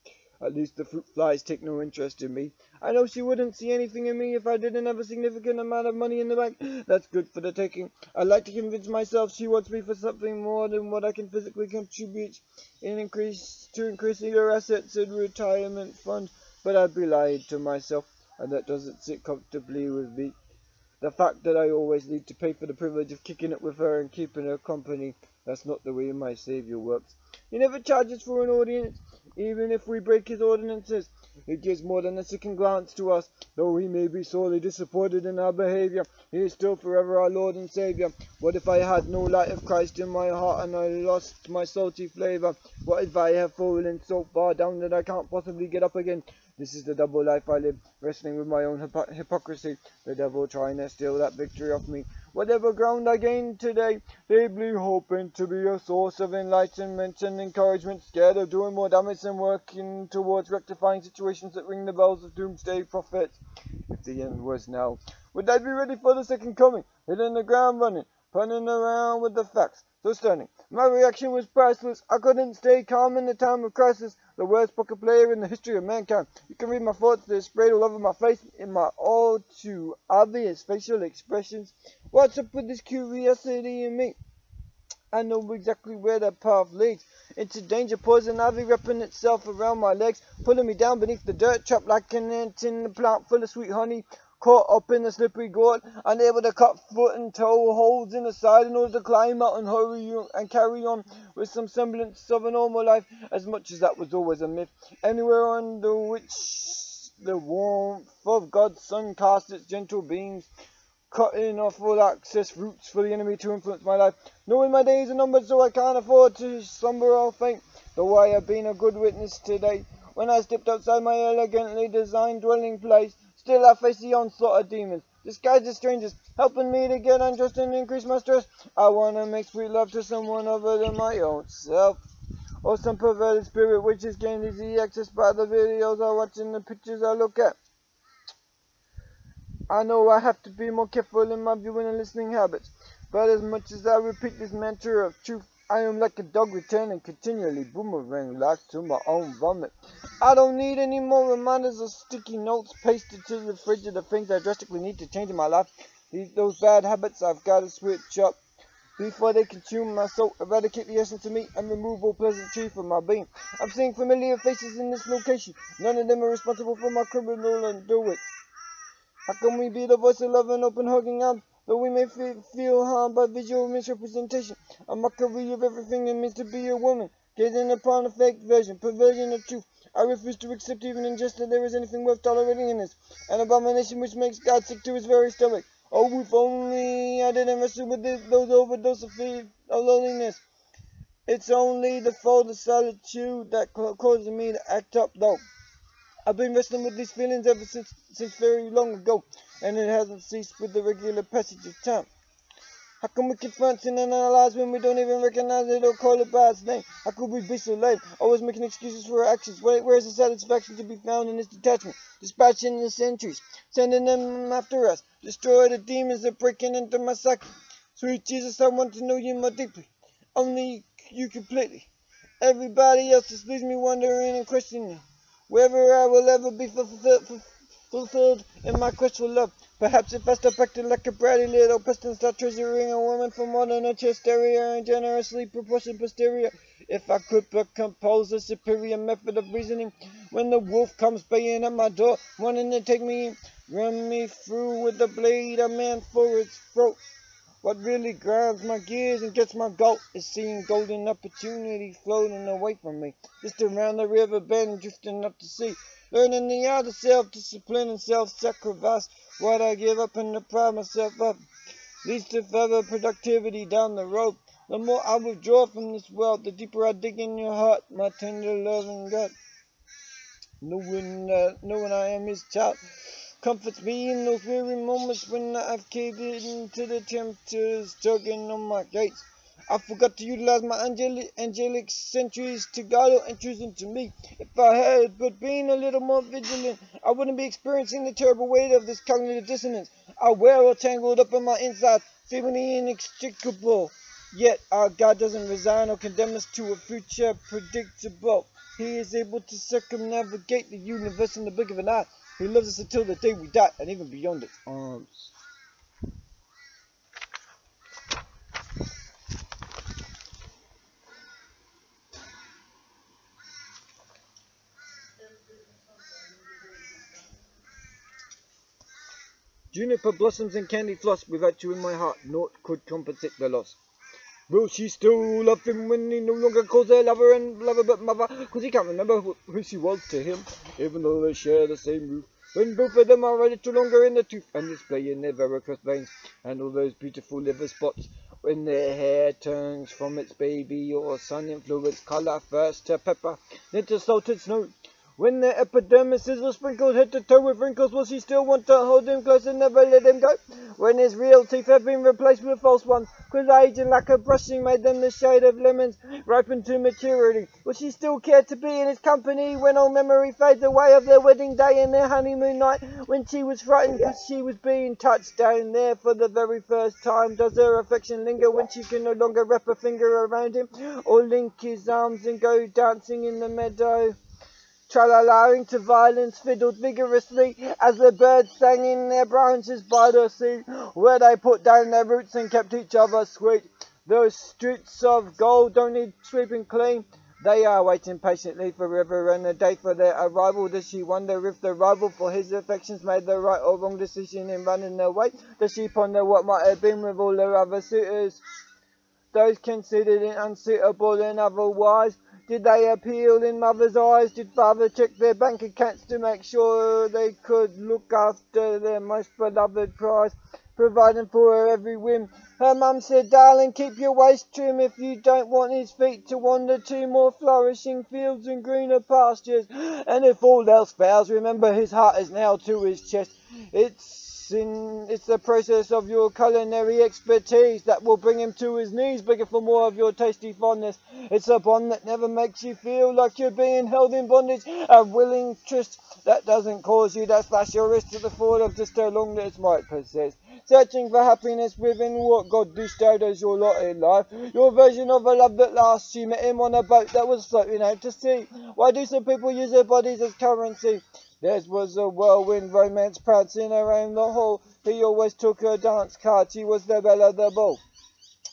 At least the fruit flies take no interest in me. I know she wouldn't see anything in me if I didn't have a significant amount of money in the bank. That's good for the taking. I like to convince myself she wants me for something more than what I can physically contribute increasing her assets in retirement fund. But I'd be lying to myself, and that doesn't sit comfortably with me. The fact that I always need to pay for the privilege of kicking it with her and keeping her company, that's not the way my Saviour works. He never charges for an audience, even if we break his ordinances. He gives more than a second glance to us. Though he may be sorely disappointed in our behaviour, he is still forever our Lord and Saviour. What if I had no light of Christ in my heart and I lost my salty flavour? What if I have fallen so far down that I can't possibly get up again? This is the double life I live, wrestling with my own hypocrisy, the devil trying to steal that victory off me. Whatever ground I gain today, feebly hoping to be a source of enlightenment and encouragement, scared of doing more damage than working towards rectifying situations that ring the bells of doomsday prophets. If the end was now, would I be ready for the second coming, hitting the ground running, punning around with the facts? So stunning. My reaction was priceless. I couldn't stay calm in the time of crisis. The worst poker player in the history of mankind. You can read my thoughts. They're sprayed all over my face in my all too obvious facial expressions. What's up with this curiosity in me? I know exactly where that path leads. Into danger, poison ivy wrapping itself around my legs, pulling me down beneath the dirt trap like an ant in a plant full of sweet honey. Caught up in the slippery gourd, unable to cut foot and toe holes in the side in order to climb out and hurry and carry on with some semblance of a normal life, as much as that was always a myth. Anywhere under which the warmth of God's sun cast its gentle beams, cutting off all access routes for the enemy to influence my life. Knowing my days are numbered, so I can't afford to slumber or faint, though I have been a good witness today. When I stepped outside my elegantly designed dwelling place, still I face the onslaught of demons, disguised as strangers, helping me to get undressed and increase my stress. I want to make sweet love to someone other than my own self, or some perverted spirit which has gained easy access by the videos I watch and the pictures I look at. I know I have to be more careful in my viewing and listening habits, but as much as I repeat this mantra of truth, I am like a dog returning continually boomerang like to my own vomit. I don't need any more reminders or sticky notes pasted to the fridge of the things I drastically need to change in my life. Those bad habits I've got to switch up before they consume my soul, eradicate the essence of me, and remove all pleasantry from my being. I'm seeing familiar faces in this location. None of them are responsible for my criminal underway. How can we be the voice of love and open hugging arms, though we may feel harmed by visual misrepresentation, a mockery of everything it means to be a woman, gazing upon a fake version, perversion of truth? I refuse to accept even in jest that there is anything worth tolerating in this, an abomination which makes God sick to his very stomach. Oh, if only I didn't wrestle with those overdose of loneliness. It's only the fault of solitude that causes me to act up, though. I've been wrestling with these feelings ever since very long ago, and it hasn't ceased with the regular passage of time. How come we keep fronting in our lives when we don't even recognize it or call it by its name? How could we be so lame? Always making excuses for our actions. Where's the satisfaction to be found in this detachment? Dispatching the sentries, sending them after us. Destroy the demons that breaking into my psyche. Sweet Jesus, I want to know you more deeply. Only you completely. Everybody else just leaves me wondering and questioning whether I will ever be fulfilled in my quest for love. Perhaps if I stop acting like a bratty little pest and start treasuring a woman for more than a chest area and generously proportion posterior. If I could but compose a superior method of reasoning, when the wolf comes baying at my door, wanting to take me in, run me through with the blade of man for its throat. What really grinds my gears and gets my goat is seeing golden opportunity floating away from me. Just around the river bend, drifting up to sea. Learning the art of self-discipline and self-sacrifice. What I give up and deprive myself of leads to further productivity down the road. The more I withdraw from this world, the deeper I dig in your heart, my tender loving God. Knowing I am his child comforts me in those weary moments when I've caved into the tempters tugging on my gates. I forgot to utilize my angelic sentries to guide or entries into me. If I had but been a little more vigilant, I wouldn't be experiencing the terrible weight of this cognitive dissonance. I wear all tangled up in my insides, seemingly inextricable. Yet our God doesn't resign or condemn us to a future predictable. He is able to circumnavigate the universe in the blink of an eye. He loves us until the day we die, and even beyond its arms. Juniper blossoms and candy floss, without you in my heart, naught could compensate the loss. Will she still love him when he no longer calls her lover and lover but mother? Cause he can't remember who she was to him, even though they share the same roof. When both of them are a little longer in the tooth and display in their varicose veins, and all those beautiful liver spots, when their hair turns from its baby or sun-influenced colour first to pepper, then to salted snow. When their epidermises are sprinkled head to toe with wrinkles, will she still want to hold him close and never let him go? When his real teeth have been replaced with false ones, cause age and lack of brushing made them the shade of lemons, ripened to maturity, will she still care to be in his company when all memory fades away of their wedding day and their honeymoon night, when she was frightened because she was being touched down there for the very first time? Does her affection linger when she can no longer wrap a finger around him, or link his arms and go dancing in the meadow? Tralalaing to violence, fiddled vigorously as the birds sang in their branches by the sea, where they put down their roots and kept each other sweet. Those streets of gold don't need sweeping clean. They are waiting patiently for river and a day for their arrival. Does she wonder if the rival for his affections made the right or wrong decision in running away? Does she ponder what might have been with all her other suitors, those considered unsuitable and otherwise? Did they appeal in mother's eyes? Did father check their bank accounts to make sure they could look after their most beloved prize, providing for her every whim? Her mum said, darling, keep your waist trim if you don't want his feet to wander to more flourishing fields and greener pastures. And if all else fails, remember his heart is nailed to his chest. It's the process of your culinary expertise that will bring him to his knees, begging for more of your tasty fondness. It's a bond that never makes you feel like you're being held in bondage, a willing tryst that doesn't cause you to slash your wrist to the thought of just how long this might persist. Searching for happiness within what God bestowed as your lot in life, your version of a love that lasts. You met him on a boat that was floating out to sea. Why do some people use their bodies as currency? Theirs was a whirlwind romance prancing around the hall. He always took her dance card. She was the belle of the ball.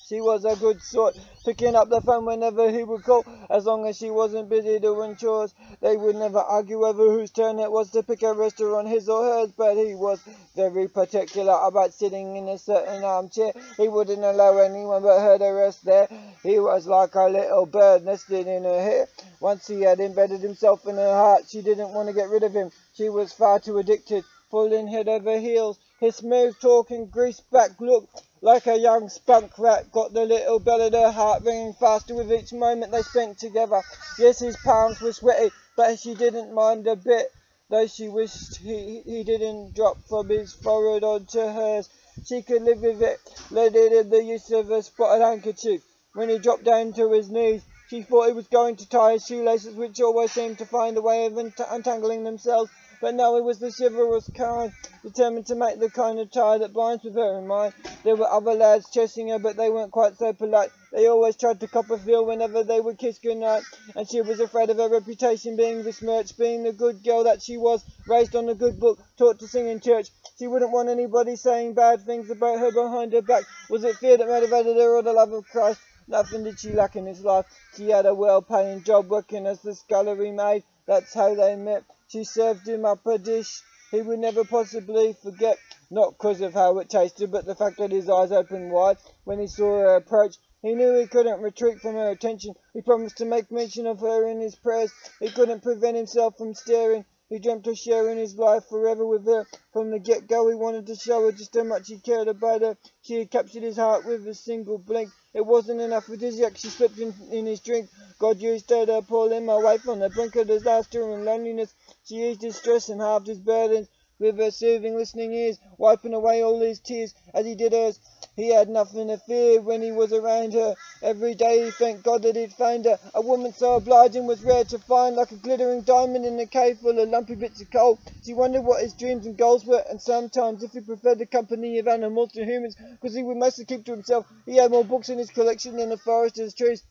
She was a good sort, picking up the phone whenever he would call, as long as she wasn't busy doing chores. They would never argue over whose turn it was to pick a restaurant, his or hers, but he was very particular about sitting in a certain armchair. He wouldn't allow anyone but her to rest there. He was like a little bird nested in her hair. Once he had embedded himself in her heart, she didn't want to get rid of him. She was far too addicted, falling head over heels. His smooth talk and greased back look, like a young spunk rat, got the little bell of her heart ringing faster with each moment they spent together. Yes, his palms were sweaty, but she didn't mind a bit, though she wished he didn't drop from his forehead onto hers. she could live with it. Led in the use of a spotted handkerchief. When he dropped down to his knees, she thought he was going to tie his shoelaces, which always seemed to find a way of untangling themselves. But no, he was the chivalrous kind, determined to make the kind of tie that binds with her in mind. There were other lads chasing her, but they weren't quite so polite. They always tried to cop a feel whenever they would kiss goodnight, and she was afraid of her reputation being besmirched, being the good girl that she was, raised on a good book, taught to sing in church. She wouldn't want anybody saying bad things about her behind her back. Was it fear that motivated her, or the love of Christ? Nothing did she lack in his life. She had a well-paying job working as the scullery maid. That's how they met. She served him up a dish he would never possibly forget, not 'cause of how it tasted, but the fact that his eyes opened wide when he saw her approach. He knew he couldn't retreat from her attention. He promised to make mention of her in his prayers. He couldn't prevent himself from staring. He dreamt of sharing his life forever with her. From the get-go, he wanted to show her just how much he cared about her. She had captured his heart with a single blink. It wasn't enough for Dizzy. She slipped in his drink. God used her to pull him away from the brink of disaster and loneliness. She eased his stress and halved his burdens with her soothing, listening ears, wiping away all his tears as he did hers. He had nothing to fear when he was around her. Every day he thanked God that he'd found her. A woman so obliging was rare to find, like a glittering diamond in a cave full of lumpy bits of coal. She wondered what his dreams and goals were, and sometimes if he preferred the company of animals to humans, because he would mostly keep to himself. He had more books in his collection than a forest has trees.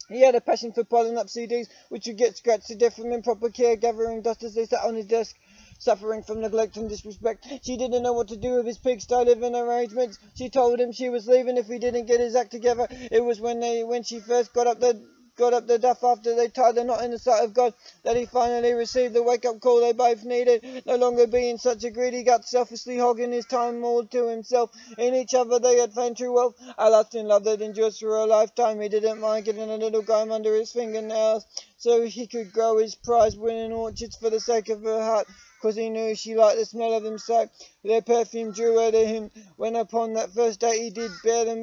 He had a passion for piling up CDs, which would get scratched to death from improper care, gathering dust as they sat on his desk, suffering from neglect and disrespect. She didn't know what to do with his pigsty living arrangements. She told him she was leaving if he didn't get his act together. It was when she first got up the duff after they tied the knot in the sight of God that he finally received the wake-up call they both needed. No longer being such a greedy gut, selfishly hogging his time all to himself. In each other they had found true wealth, a lasting love that endures for a lifetime. He didn't mind getting a little grime under his fingernails so he could grow his prize-winning orchards for the sake of her heart, 'cause he knew she liked the smell of them so. Their perfume drew her to him. When upon that first date he did bear them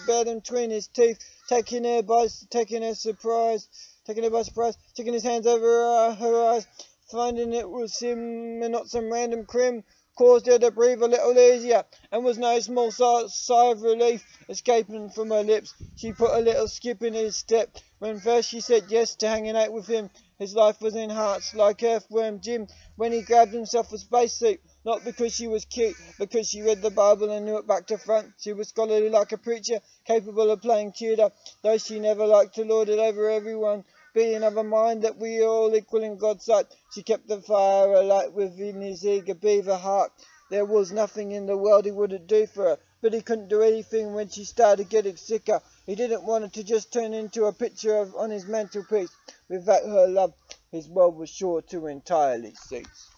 between his teeth, taking her by surprise, taking his hands over her eyes, finding it was him and not some random crim, caused her to breathe a little easier, and was no small sigh of relief escaping from her lips. She put a little skip in his step. When first she said yes to hanging out with him, his life was in hearts like Earthworm Jim when he grabbed himself a spacesuit. Not because she was cute, because she read the Bible and knew it back to front. She was scholarly like a preacher, capable of playing tutor, though she never liked to lord it over everyone. Being of a mind that we are all equal in God's sight, she kept the fire alight within his eager beaver heart. There was nothing in the world he wouldn't do for her, but he couldn't do anything when she started getting sicker. He didn't want it to just turn into a picture on his mantelpiece. Without her love, his world was sure to entirely cease.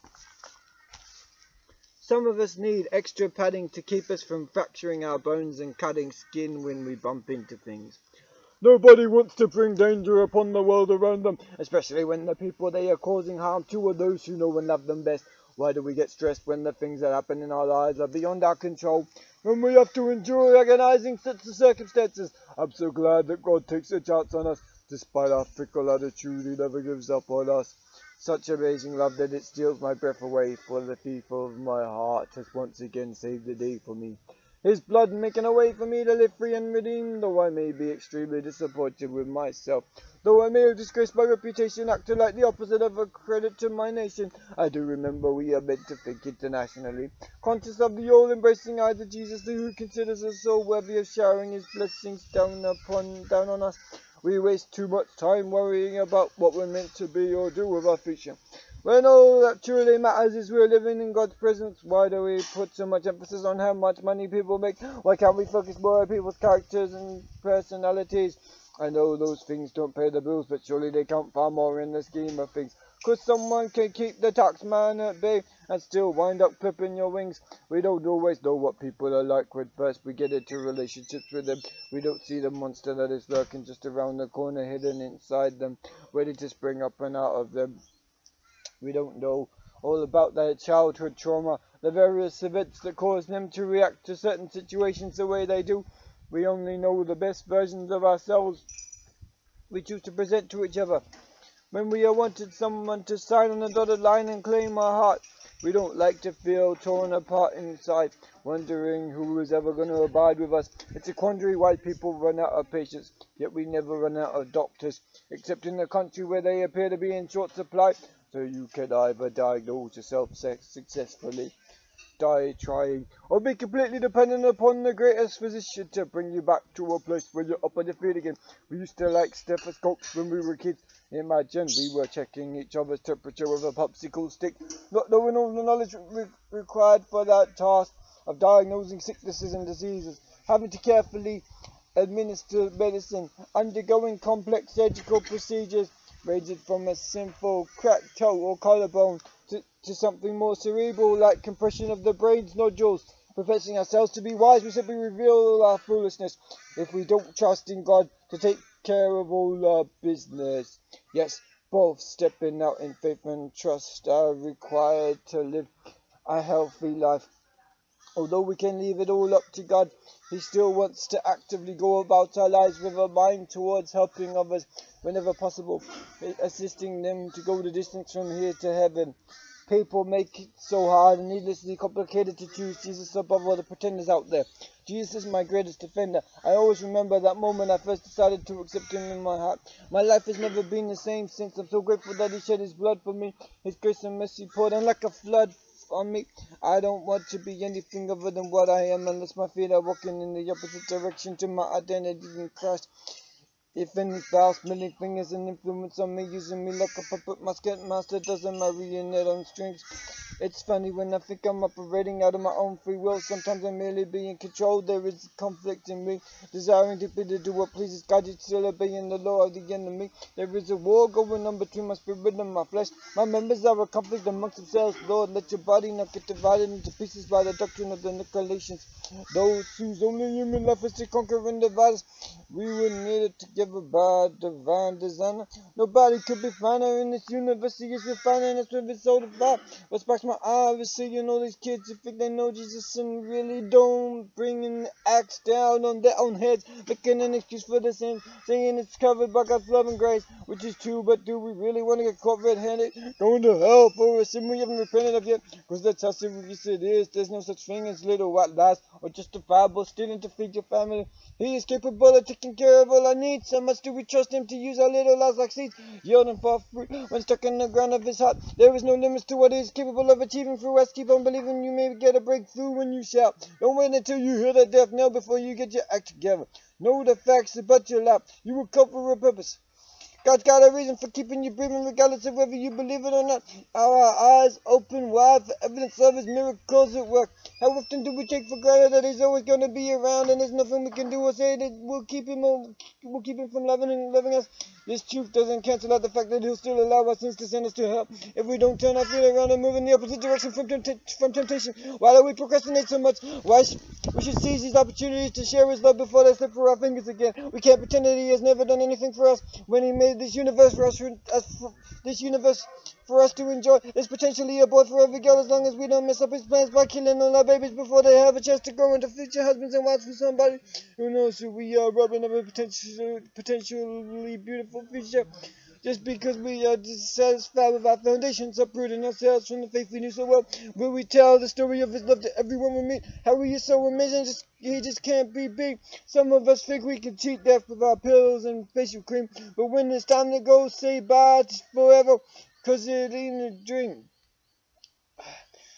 Some of us need extra padding to keep us from fracturing our bones and cutting skin when we bump into things. Nobody wants to bring danger upon the world around them, especially when the people they are causing harm to are those who know and love them best. Why do we get stressed when the things that happen in our lives are beyond our control, when we have to endure agonizing such circumstances? I'm so glad that God takes a chance on us. Despite our fickle attitude, he never gives up on us. Such amazing love that it steals my breath away, for the people of my heart has once again saved the day for me. His blood making a way for me to live free and redeemed, though I may be extremely disappointed with myself. Though I may have disgraced my reputation, acting like the opposite of a credit to my nation, I do remember we are meant to think internationally, conscious of the all-embracing eyes of Jesus, who considers us so worthy of showering his blessings down on us. We waste too much time worrying about what we're meant to be or do with our future, when all that truly matters is we're living in God's presence. Why do we put so much emphasis on how much money people make? Why can't we focus more on people's characters and personalities? I know those things don't pay the bills, but surely they count far more in the scheme of things. 'Cause someone can keep the tax man at bay and still wind up clipping your wings. We don't always know what people are like when first we get into relationships with them. We don't see the monster that is lurking just around the corner, hidden inside them, ready to spring up and out of them. We don't know all about their childhood trauma, the various events that cause them to react to certain situations the way they do. We only know the best versions of ourselves we choose to present to each other. When we have wanted someone to sign on the dotted line and claim our heart, We don't like to feel torn apart inside, wondering who is ever going to abide with us. It's a quandary why people run out of patients, yet we never run out of doctors, except in the country where they appear to be in short supply. So you can either diagnose yourself successfully, die trying, or be completely dependent upon the greatest physician to bring you back to a place where you're up on your feet again. We used to like stethoscopes when we were kids. Imagine we were checking each other's temperature with a popsicle stick, not knowing all the knowledge required for that task of diagnosing sicknesses and diseases, having to carefully administer medicine, undergoing complex surgical procedures, ranging from a simple cracked toe or collarbone to something more cerebral like compression of the brain's nodules. Professing ourselves to be wise, we simply reveal our foolishness if we don't trust in God to take care of all our business. Yes, both stepping out in faith and trust are required to live a healthy life. Although we can leave it all up to God, He still wants to actively go about our lives with a mind towards helping others whenever possible, assisting them to go the distance from here to heaven. People make it so hard and needlessly complicated to choose Jesus above all the pretenders out there. Jesus is my greatest defender. I always remember that moment I first decided to accept Him in my heart. My life has never been the same since. I'm so grateful that He shed His blood for me. His grace and mercy poured down like a flood on me. I don't want to be anything other than what I am unless my feet are walking in the opposite direction to my identity in Christ. If any foul smelling fingers and influence on me, using me like a puppet master does a marionette on strings. It's funny when I think I'm operating out of my own free will. Sometimes I'm merely being controlled. There is conflict in me, desiring deeply to do what pleases God, yet still obeying the law of the enemy. There is a war going on between my spirit and my flesh. My members are a conflict amongst themselves. Lord, let your body not get divided into pieces by the doctrine of the Nicolaitans, those whose only human life is to conquer and divide us. We were knitted together by divine design. Nobody could be finer in this universe. He is refining us with His soul of fire. What sparks my eye is seeing all these kids who think they know Jesus and really don't, bringing the axe down on their own heads, making an excuse for the sin, saying it's covered by God's love and grace, which is true, but do we really want to get caught red-handed, going to hell for a sin we haven't repented of yet? Because that's how serious it is. There's no such thing as little white lies or justifiable stealing to feed your family. He is capable of taking care of all our needs. So much do we trust Him to use our little lives like seeds, yielding for fruit when stuck in the ground of His heart. There is no limits to what He is capable of achieving through us. Keep on believing, you may get a breakthrough when you shout. Don't wait until you hear that death knell before you get your act together. Know the facts about your life. You were cut for a purpose. God's got a reason for keeping you breathing regardless of whether you believe it or not. Our eyes open wide for evidence of His miracles at work. How often do we take for granted that He's always going to be around and there's nothing we can do or say that will keep Him from loving us? This truth doesn't cancel out the fact that He'll still allow our sins to send us to hell if we don't turn our feet around and move in the opposite direction from temptation. Why do we procrastinate so much? We should seize these opportunities to share His love before they slip through our fingers again. We can't pretend that He has never done anything for us when He made this universe for us to enjoy. There's potentially a boy for every girl as long as we don't mess up His plans by killing all our babies before they have a chance to grow into future husbands and wives for somebody who knows who we are, robbing of a potentially beautiful future. Just because we are dissatisfied with our foundations, uprooting ourselves from the faith we knew so well, will we tell the story of His love to everyone we meet? How He is so amazing, He just can't be beat. Some of us think we can cheat death with our pills and facial cream, but when it's time to go, say bye to forever, 'cause it ain't a dream.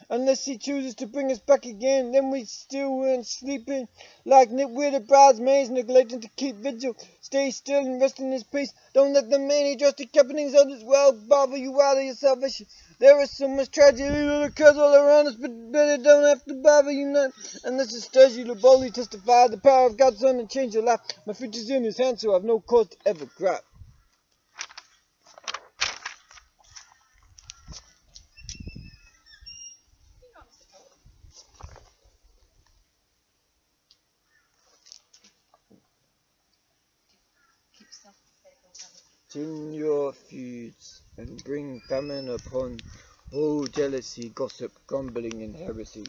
Unless He chooses to bring us back again, then we still ain't sleeping like nitwitted bridesmaids, neglecting to keep vigil. Stay still and rest in His peace. Don't let the many drastic happenings of this world bother you out of your salvation. There is so much tragedy that occurs all around us, but it don't have to bother you none. Unless it stirs you to boldly testify the power of God's Son and change your life. My future's in His hands, so I've no cause to ever cry. In your feuds, and bring famine upon all jealousy, gossip, grumbling, and heresy.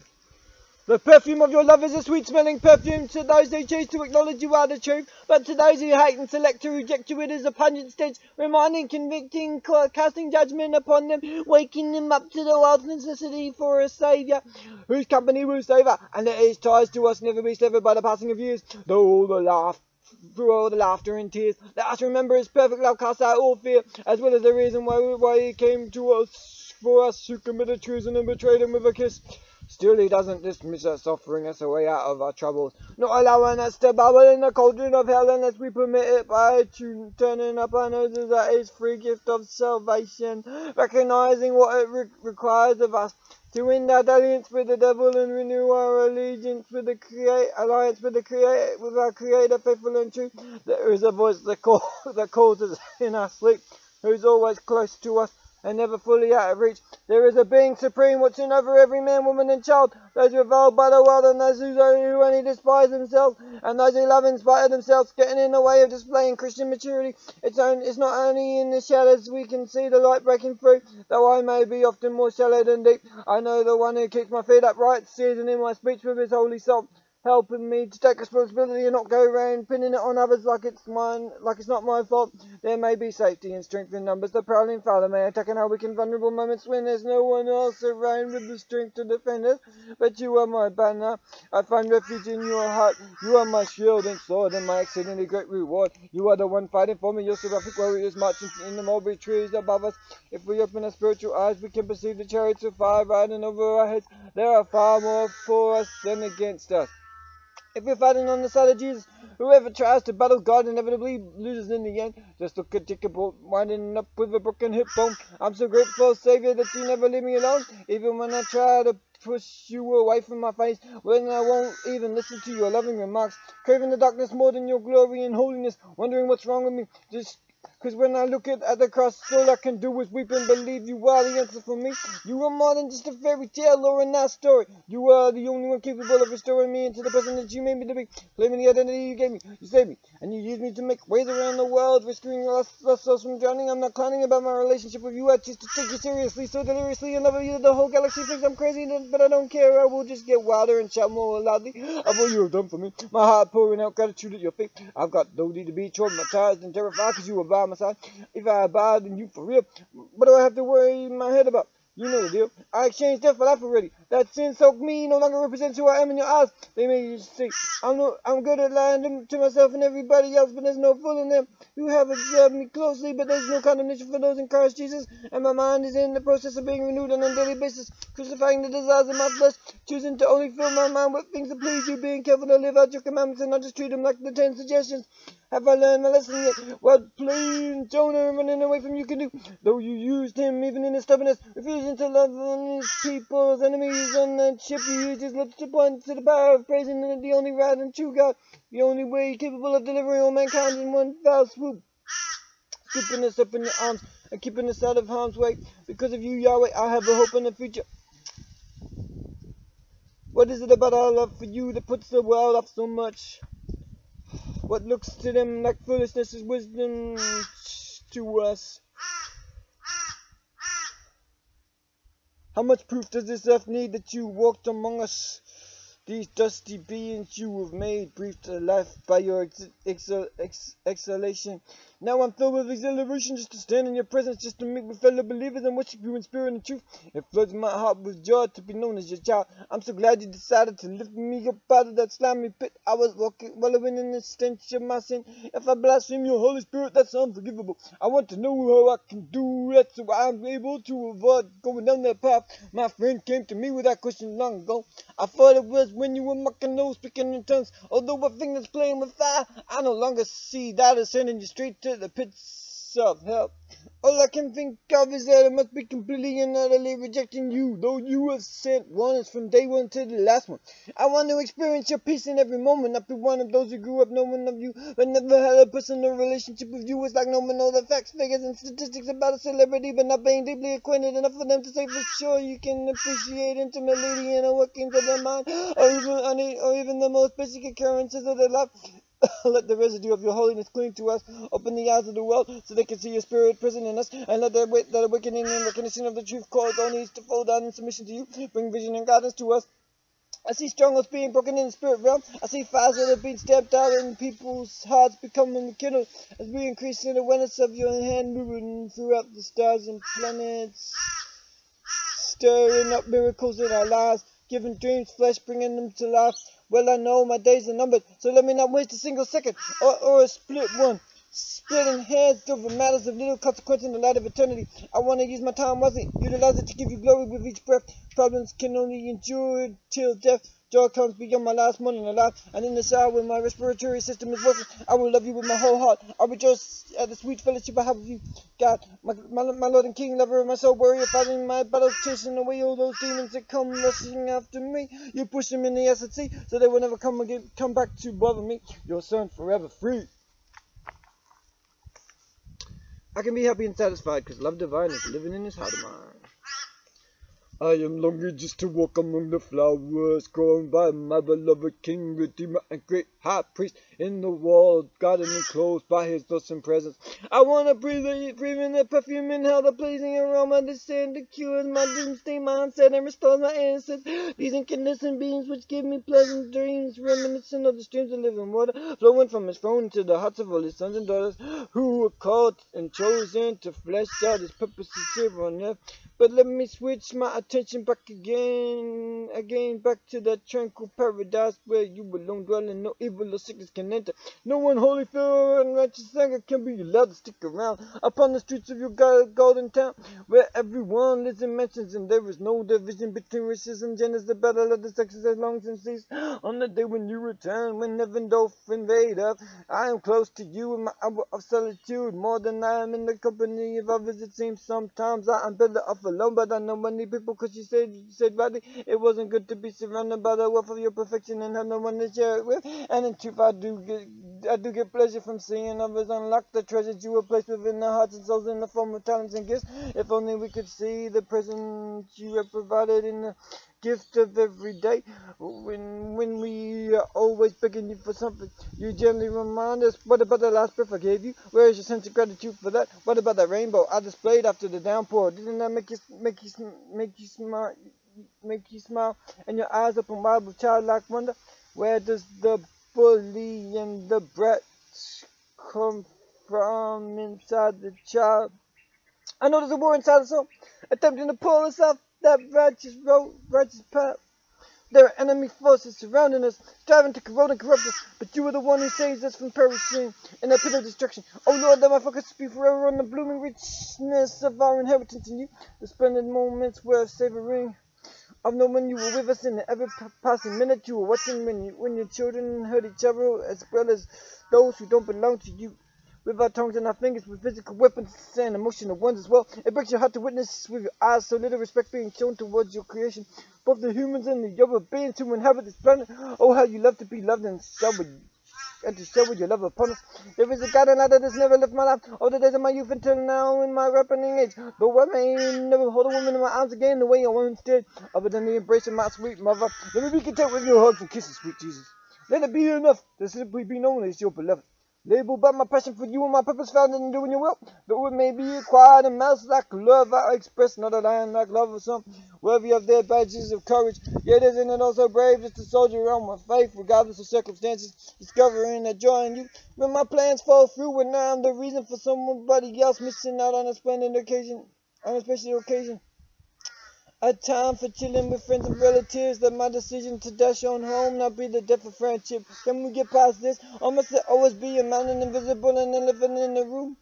The perfume of your love is a sweet-smelling perfume to those who choose to acknowledge you are the truth, but to those who hate and select to reject you, it is a pungent stench, reminding, convicting, casting judgment upon them, waking them up to the world's necessity for a saviour, whose company will save her, and let his ties to us never be severed by the passing of years, through all the laughter and tears. Let us remember his perfect love casts out all fear, as well as the reason why he came to us, for us who committed treason and betrayed him with a kiss. Still he doesn't dismiss us, offering us a way out of our troubles, not allowing us to bubble in the cauldron of hell unless we permit it by turning up our noses at his free gift of salvation, recognizing what it requires of us to end our dalliance with the devil and renew our allegiance with the with our Creator, faithful and true. There is a voice that calls us in our sleep, who's always close to us and never fully out of reach. There is a being supreme watching over every man, woman and child, those reviled by the world and those who only despise themselves, and those who love in spite of themselves, getting in the way of displaying Christian maturity. It's not only in the shadows we can see the light breaking through, though I may be often more shallow than deep. I know the one who keeps my feet upright, seasoning my speech with his holy salt, helping me to take responsibility and not go around pinning it on others like it's not my fault. There may be safety and strength in numbers. The prowling Father may attack in our weak and vulnerable moments when there's no one else around with the strength to defend us. But you are my banner. I find refuge in your heart. You are my shield and sword and my exceedingly great reward. You are the one fighting for me. Your seraphic warriors marching in the mulberry trees above us. If we open our spiritual eyes, we can perceive the chariots of fire riding over our heads. There are far more for us than against us. If we're fighting on the side of Jesus, whoever tries to battle God inevitably loses in the end. Just look at Ichabod winding up with a broken hip bone. I'm so grateful, Savior, that you never leave me alone. Even when I try to push you away from my face, when I won't even listen to your loving remarks, craving the darkness more than your glory and holiness, wondering what's wrong with me. Just because when I look at the cross, all I can do is weep and believe you are the answer for me. You are more than just a fairy tale or a nice story. You are the only one capable of restoring me into the person that you made me to be. Claiming the identity you gave me. You saved me. And you used me to make ways around the world, rescuing lost souls from drowning. I'm not clowning about my relationship with you. I choose to take you seriously, so deliriously in love with you. The whole galaxy thinks I'm crazy, but I don't care. I will just get wilder and shout more loudly of what you have done for me. My heart pouring out gratitude at your feet. I've got no need to be traumatized and terrified because you are by my side. If I abide in you for real, what do I have to worry in my head about? You know the deal. I exchanged death for life already. That sin-soaked me no longer represents who I am in your eyes. They may you see. I'm good at lying to myself and everybody else, but there's no fooling them. You have observed me closely, but there's no condemnation for those in Christ Jesus. And my mind is in the process of being renewed on a daily basis, crucifying the desires of my flesh, choosing to only fill my mind with things that please you, being careful to live out your commandments and not just treat them like the 10 suggestions. Have I learned my lesson yet? What plain Jonah running away from you can do? Though you used him even in his stubbornness, refusing to love on his people's enemies on that ship, you used his lips to point to the power of praising the only right and true God, the only way capable of delivering all mankind in one foul swoop. Scooping us up in your arms and keeping us out of harm's way. Because of you, Yahweh, I have a hope in the future. What is it about our love for you that puts the world off so much? What looks to them like foolishness is wisdom to us. How much proof does this earth need that you walked among us? These dusty beings you have made breathed to life by your exhalation. Now I'm filled with exhilaration just to stand in your presence, just to meet with fellow believers and worship you in spirit and truth. It floods my heart with joy to be known as your child. I'm so glad you decided to lift me up out of that slimy pit. I was wallowing in the stench of my sin. If I blaspheme your Holy Spirit, that's unforgivable. I want to know how I can do that so I'm able to avoid going down that path. My friend came to me with that question long ago. I thought it was when you were mocking those speaking in tongues. Although my fingers playing with fire, I no longer see that as sending you straight to the pits of hell. All I can think of is that I must be completely and utterly rejecting you, though you have sent one is from day one to the last one. I want to experience your peace in every moment, not be one of those who grew up knowing of you, but never had a personal relationship with you. It's like knowing all the facts, figures, and statistics about a celebrity, but not being deeply acquainted enough for them to say for sure you can appreciate intimately the inner workings of their mind, or even the most basic occurrences of their life. Let the residue of your holiness cling to us. Open the eyes of the world so they can see your spirit present in us. And let that awakening and recognition of the truth cause all needs to fall down in submission to you. Bring vision and guidance to us. I see strongholds being broken in the spirit realm. I see fires that are being stamped out and people's hearts becoming rekindled as we increase in awareness of your hand moving throughout the stars and planets, stirring up miracles in our lives, giving dreams flesh, bringing them to life. Well, I know my days are numbered, so let me not waste a single second or a split one. Splitting heads over matters of little consequence in the light of eternity. I want to use my time wisely, utilize it to give you glory with each breath. Problems can only endure till death. Joy comes beyond my last morning alive, and in the shower when my respiratory system is working, I will love you with my whole heart. I rejoice at the sweet fellowship I have with you, God, my Lord and King, lover of my soul, warrior, fighting my battles, chasing away all those demons that come rushing after me. You push them in the S&C, so they will never come back to bother me. Your son forever free. I can be happy and satisfied because love divine is living in this heart of mine. I am longing just to walk among the flowers grown by my beloved King, Redeemer, and great High Priest in the world, guarded and enclosed by his awesome presence. I want to breathe in the perfume and how the pleasing aroma descend that cures my doomsday mindset and restores my innocence. These incandescent beams which give me pleasant dreams, reminiscent of the streams of living water flowing from his throne into the hearts of all his sons and daughters who were called and chosen to flesh out his purposes here on earth. But let me switch my attention back again back to that tranquil paradise where you alone dwell and no evil or sickness can enter. No one holy, pure, and righteous anger can be allowed to stick around upon the streets of your golden town, where everyone lives in mansions and there is no division between races and genders. The battle of the sexes has long since ceased. On the day when you return, when heaven doth invade earth, I am close to you in my hour of solitude, more than I am in the company of others. It seems sometimes I am better off alone, but I know many people, because you said rightly, it wasn't good to be surrounded by the wealth of your perfection and have no one to share it with. And in truth, I do get pleasure from seeing others unlock the treasures you have placed within their hearts and souls in the form of talents and gifts. If only we could see the present you have provided in the gift of every day. When we are always begging you for something, you gently remind us. What about the last breath I gave you? Where is your sense of gratitude for that? What about that rainbow I displayed after the downpour? Didn't that make you smile and your eyes open wide with childlike wonder? Where does the bully and the brat come from inside the child? I know there's a war inside us all, attempting to pull us off that righteous path. There are enemy forces surrounding us, striving to corrode and corrupt us, but you are the one who saves us from perishing in that pit of destruction. Oh Lord, let my focus be forever on the blooming richness of our inheritance in you, the splendid moments worth savoring. I've known when you were with us in the ever-passing minute. You were watching when your children hurt each other, as well as those who don't belong to you. With our tongues and our fingers, with physical weapons and emotional ones as well. It breaks your heart to witness with your eyes so little respect being shown towards your creation. Both the humans and the other beings who inhabit this planet. Oh, how you love to be loved and to shower your love upon us. There is a God and light that has never left my life. All the days of my youth until now in my ripening age. Though I may never hold a woman in my arms again the way I once did, other than the embrace of my sweet mother. Let me be content with your hugs and kisses, sweet Jesus. Let it be enough to simply be known as your beloved. Labeled by my passion for you and my purpose found in doing your will. Though it may be acquired and mouse like love I express, not a lion like love of some, worthy of their badges of courage. Yet isn't it also brave just to soldier on with faith, regardless of circumstances, discovering a joy in you. When my plans fall through and now I'm the reason for somebody else missing out on a splendid occasion, on a special occasion. A time for chilling with friends and relatives. Let my decision to dash on home not be the death of friendship. Can we get past this? Or must it always be a mountain invisible and an elephant in the room?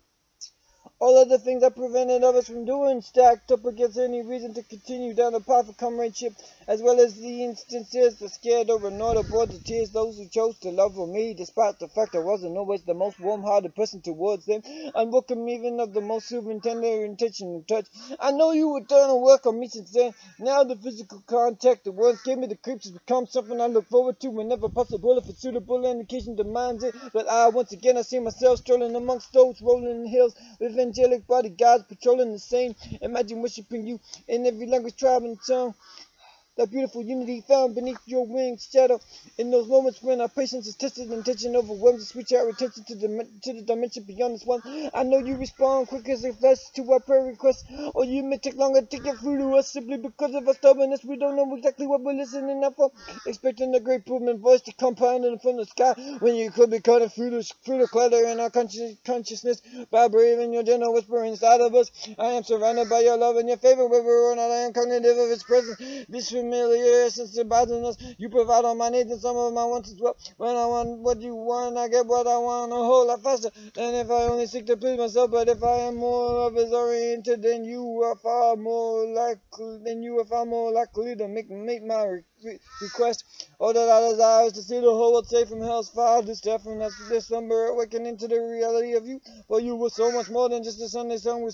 All of the things that prevented others from doing stacked up against any reason to continue down the path of comradeship, as well as the instances that scared or ignored or brought to tears those who chose to love with me, despite the fact I wasn't always the most warm-hearted person towards them, unwelcome even of the most soothing, tender, intentional touch. I know you were done work on me since then. Now the physical contact that once gave me the creeps has become something I look forward to whenever possible, if a suitable indication demands it. But once again, I see myself strolling amongst those rolling hills with angelic bodyguards patrolling the same. Imagine worshiping you in every language, tribe, and tongue. that beautiful unity found beneath your wings shadow. In those moments when our patience is tested and tension overwhelms us, switch our attention to the dimension beyond this one. I know you respond quick as a flash to our prayer requests, or you may take longer to get through to us simply because of our stubbornness. We don't know exactly what we're listening out for, expecting the great booming voice to come pounding from the sky when you could be cutting through the clutter in our consciousness, vibrating your gentle whisper inside of us. I am surrounded by your love and your favor, wherever or not I am cognitive of its presence. This familiar essence abides in us. You provide all my needs and some of my wants as well. When I want what you want, I get what I want a whole lot faster than if I only seek to please myself. But if I am more of as oriented, then you are far more likely to make my request. All that I desire is to see the whole world safe from hell's fire, to step from this slumber, awakening to the reality of you. For you were so much more than just a Sunday song,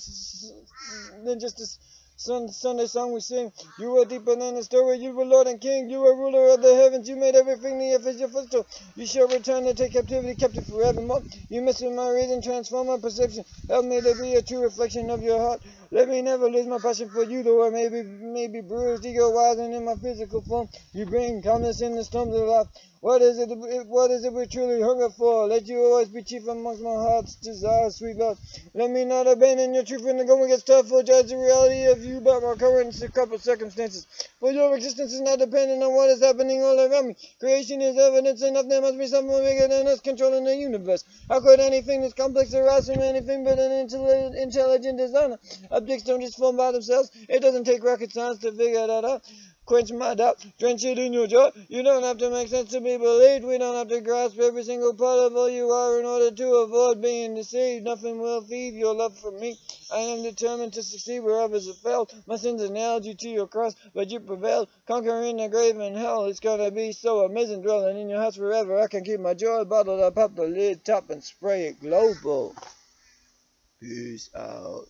Sunday song we sing. You were deeper than the story. You were Lord and King. You were ruler of the heavens. You made everything the earth is your footstool. You shall return to take captivity captive forevermore. You messed my reason, transform my perception. Help me to be a true reflection of your heart. Let me never lose my passion for you, though I may be bruised, ego-wise, and in my physical form. You bring calmness in the storms of life. What is it we truly hunger for? Let you always be chief amongst my heart's desires, sweet Lord. Let me not abandon your truth when the going gets tough, or judge the reality of you by my current couple circumstances. For your existence is not dependent on what is happening all around me. Creation is evidence enough. There must be something bigger than us controlling the universe. How could anything this complex arise from anything but an intelligent designer? Objects don't just form by themselves. It doesn't take rocket science to figure that out. Quench my doubt, drench it in your joy. You don't have to make sense to be believed. We don't have to grasp every single part of all you are in order to avoid being deceived. Nothing will feed your love for me. I am determined to succeed where others have failed. My sins have nailed you to your cross, but you prevailed, conquering the grave and hell. It's gonna be so amazing dwelling in your house forever. I can keep my joy bottled up, pop the lid top, and spray it global. Peace out.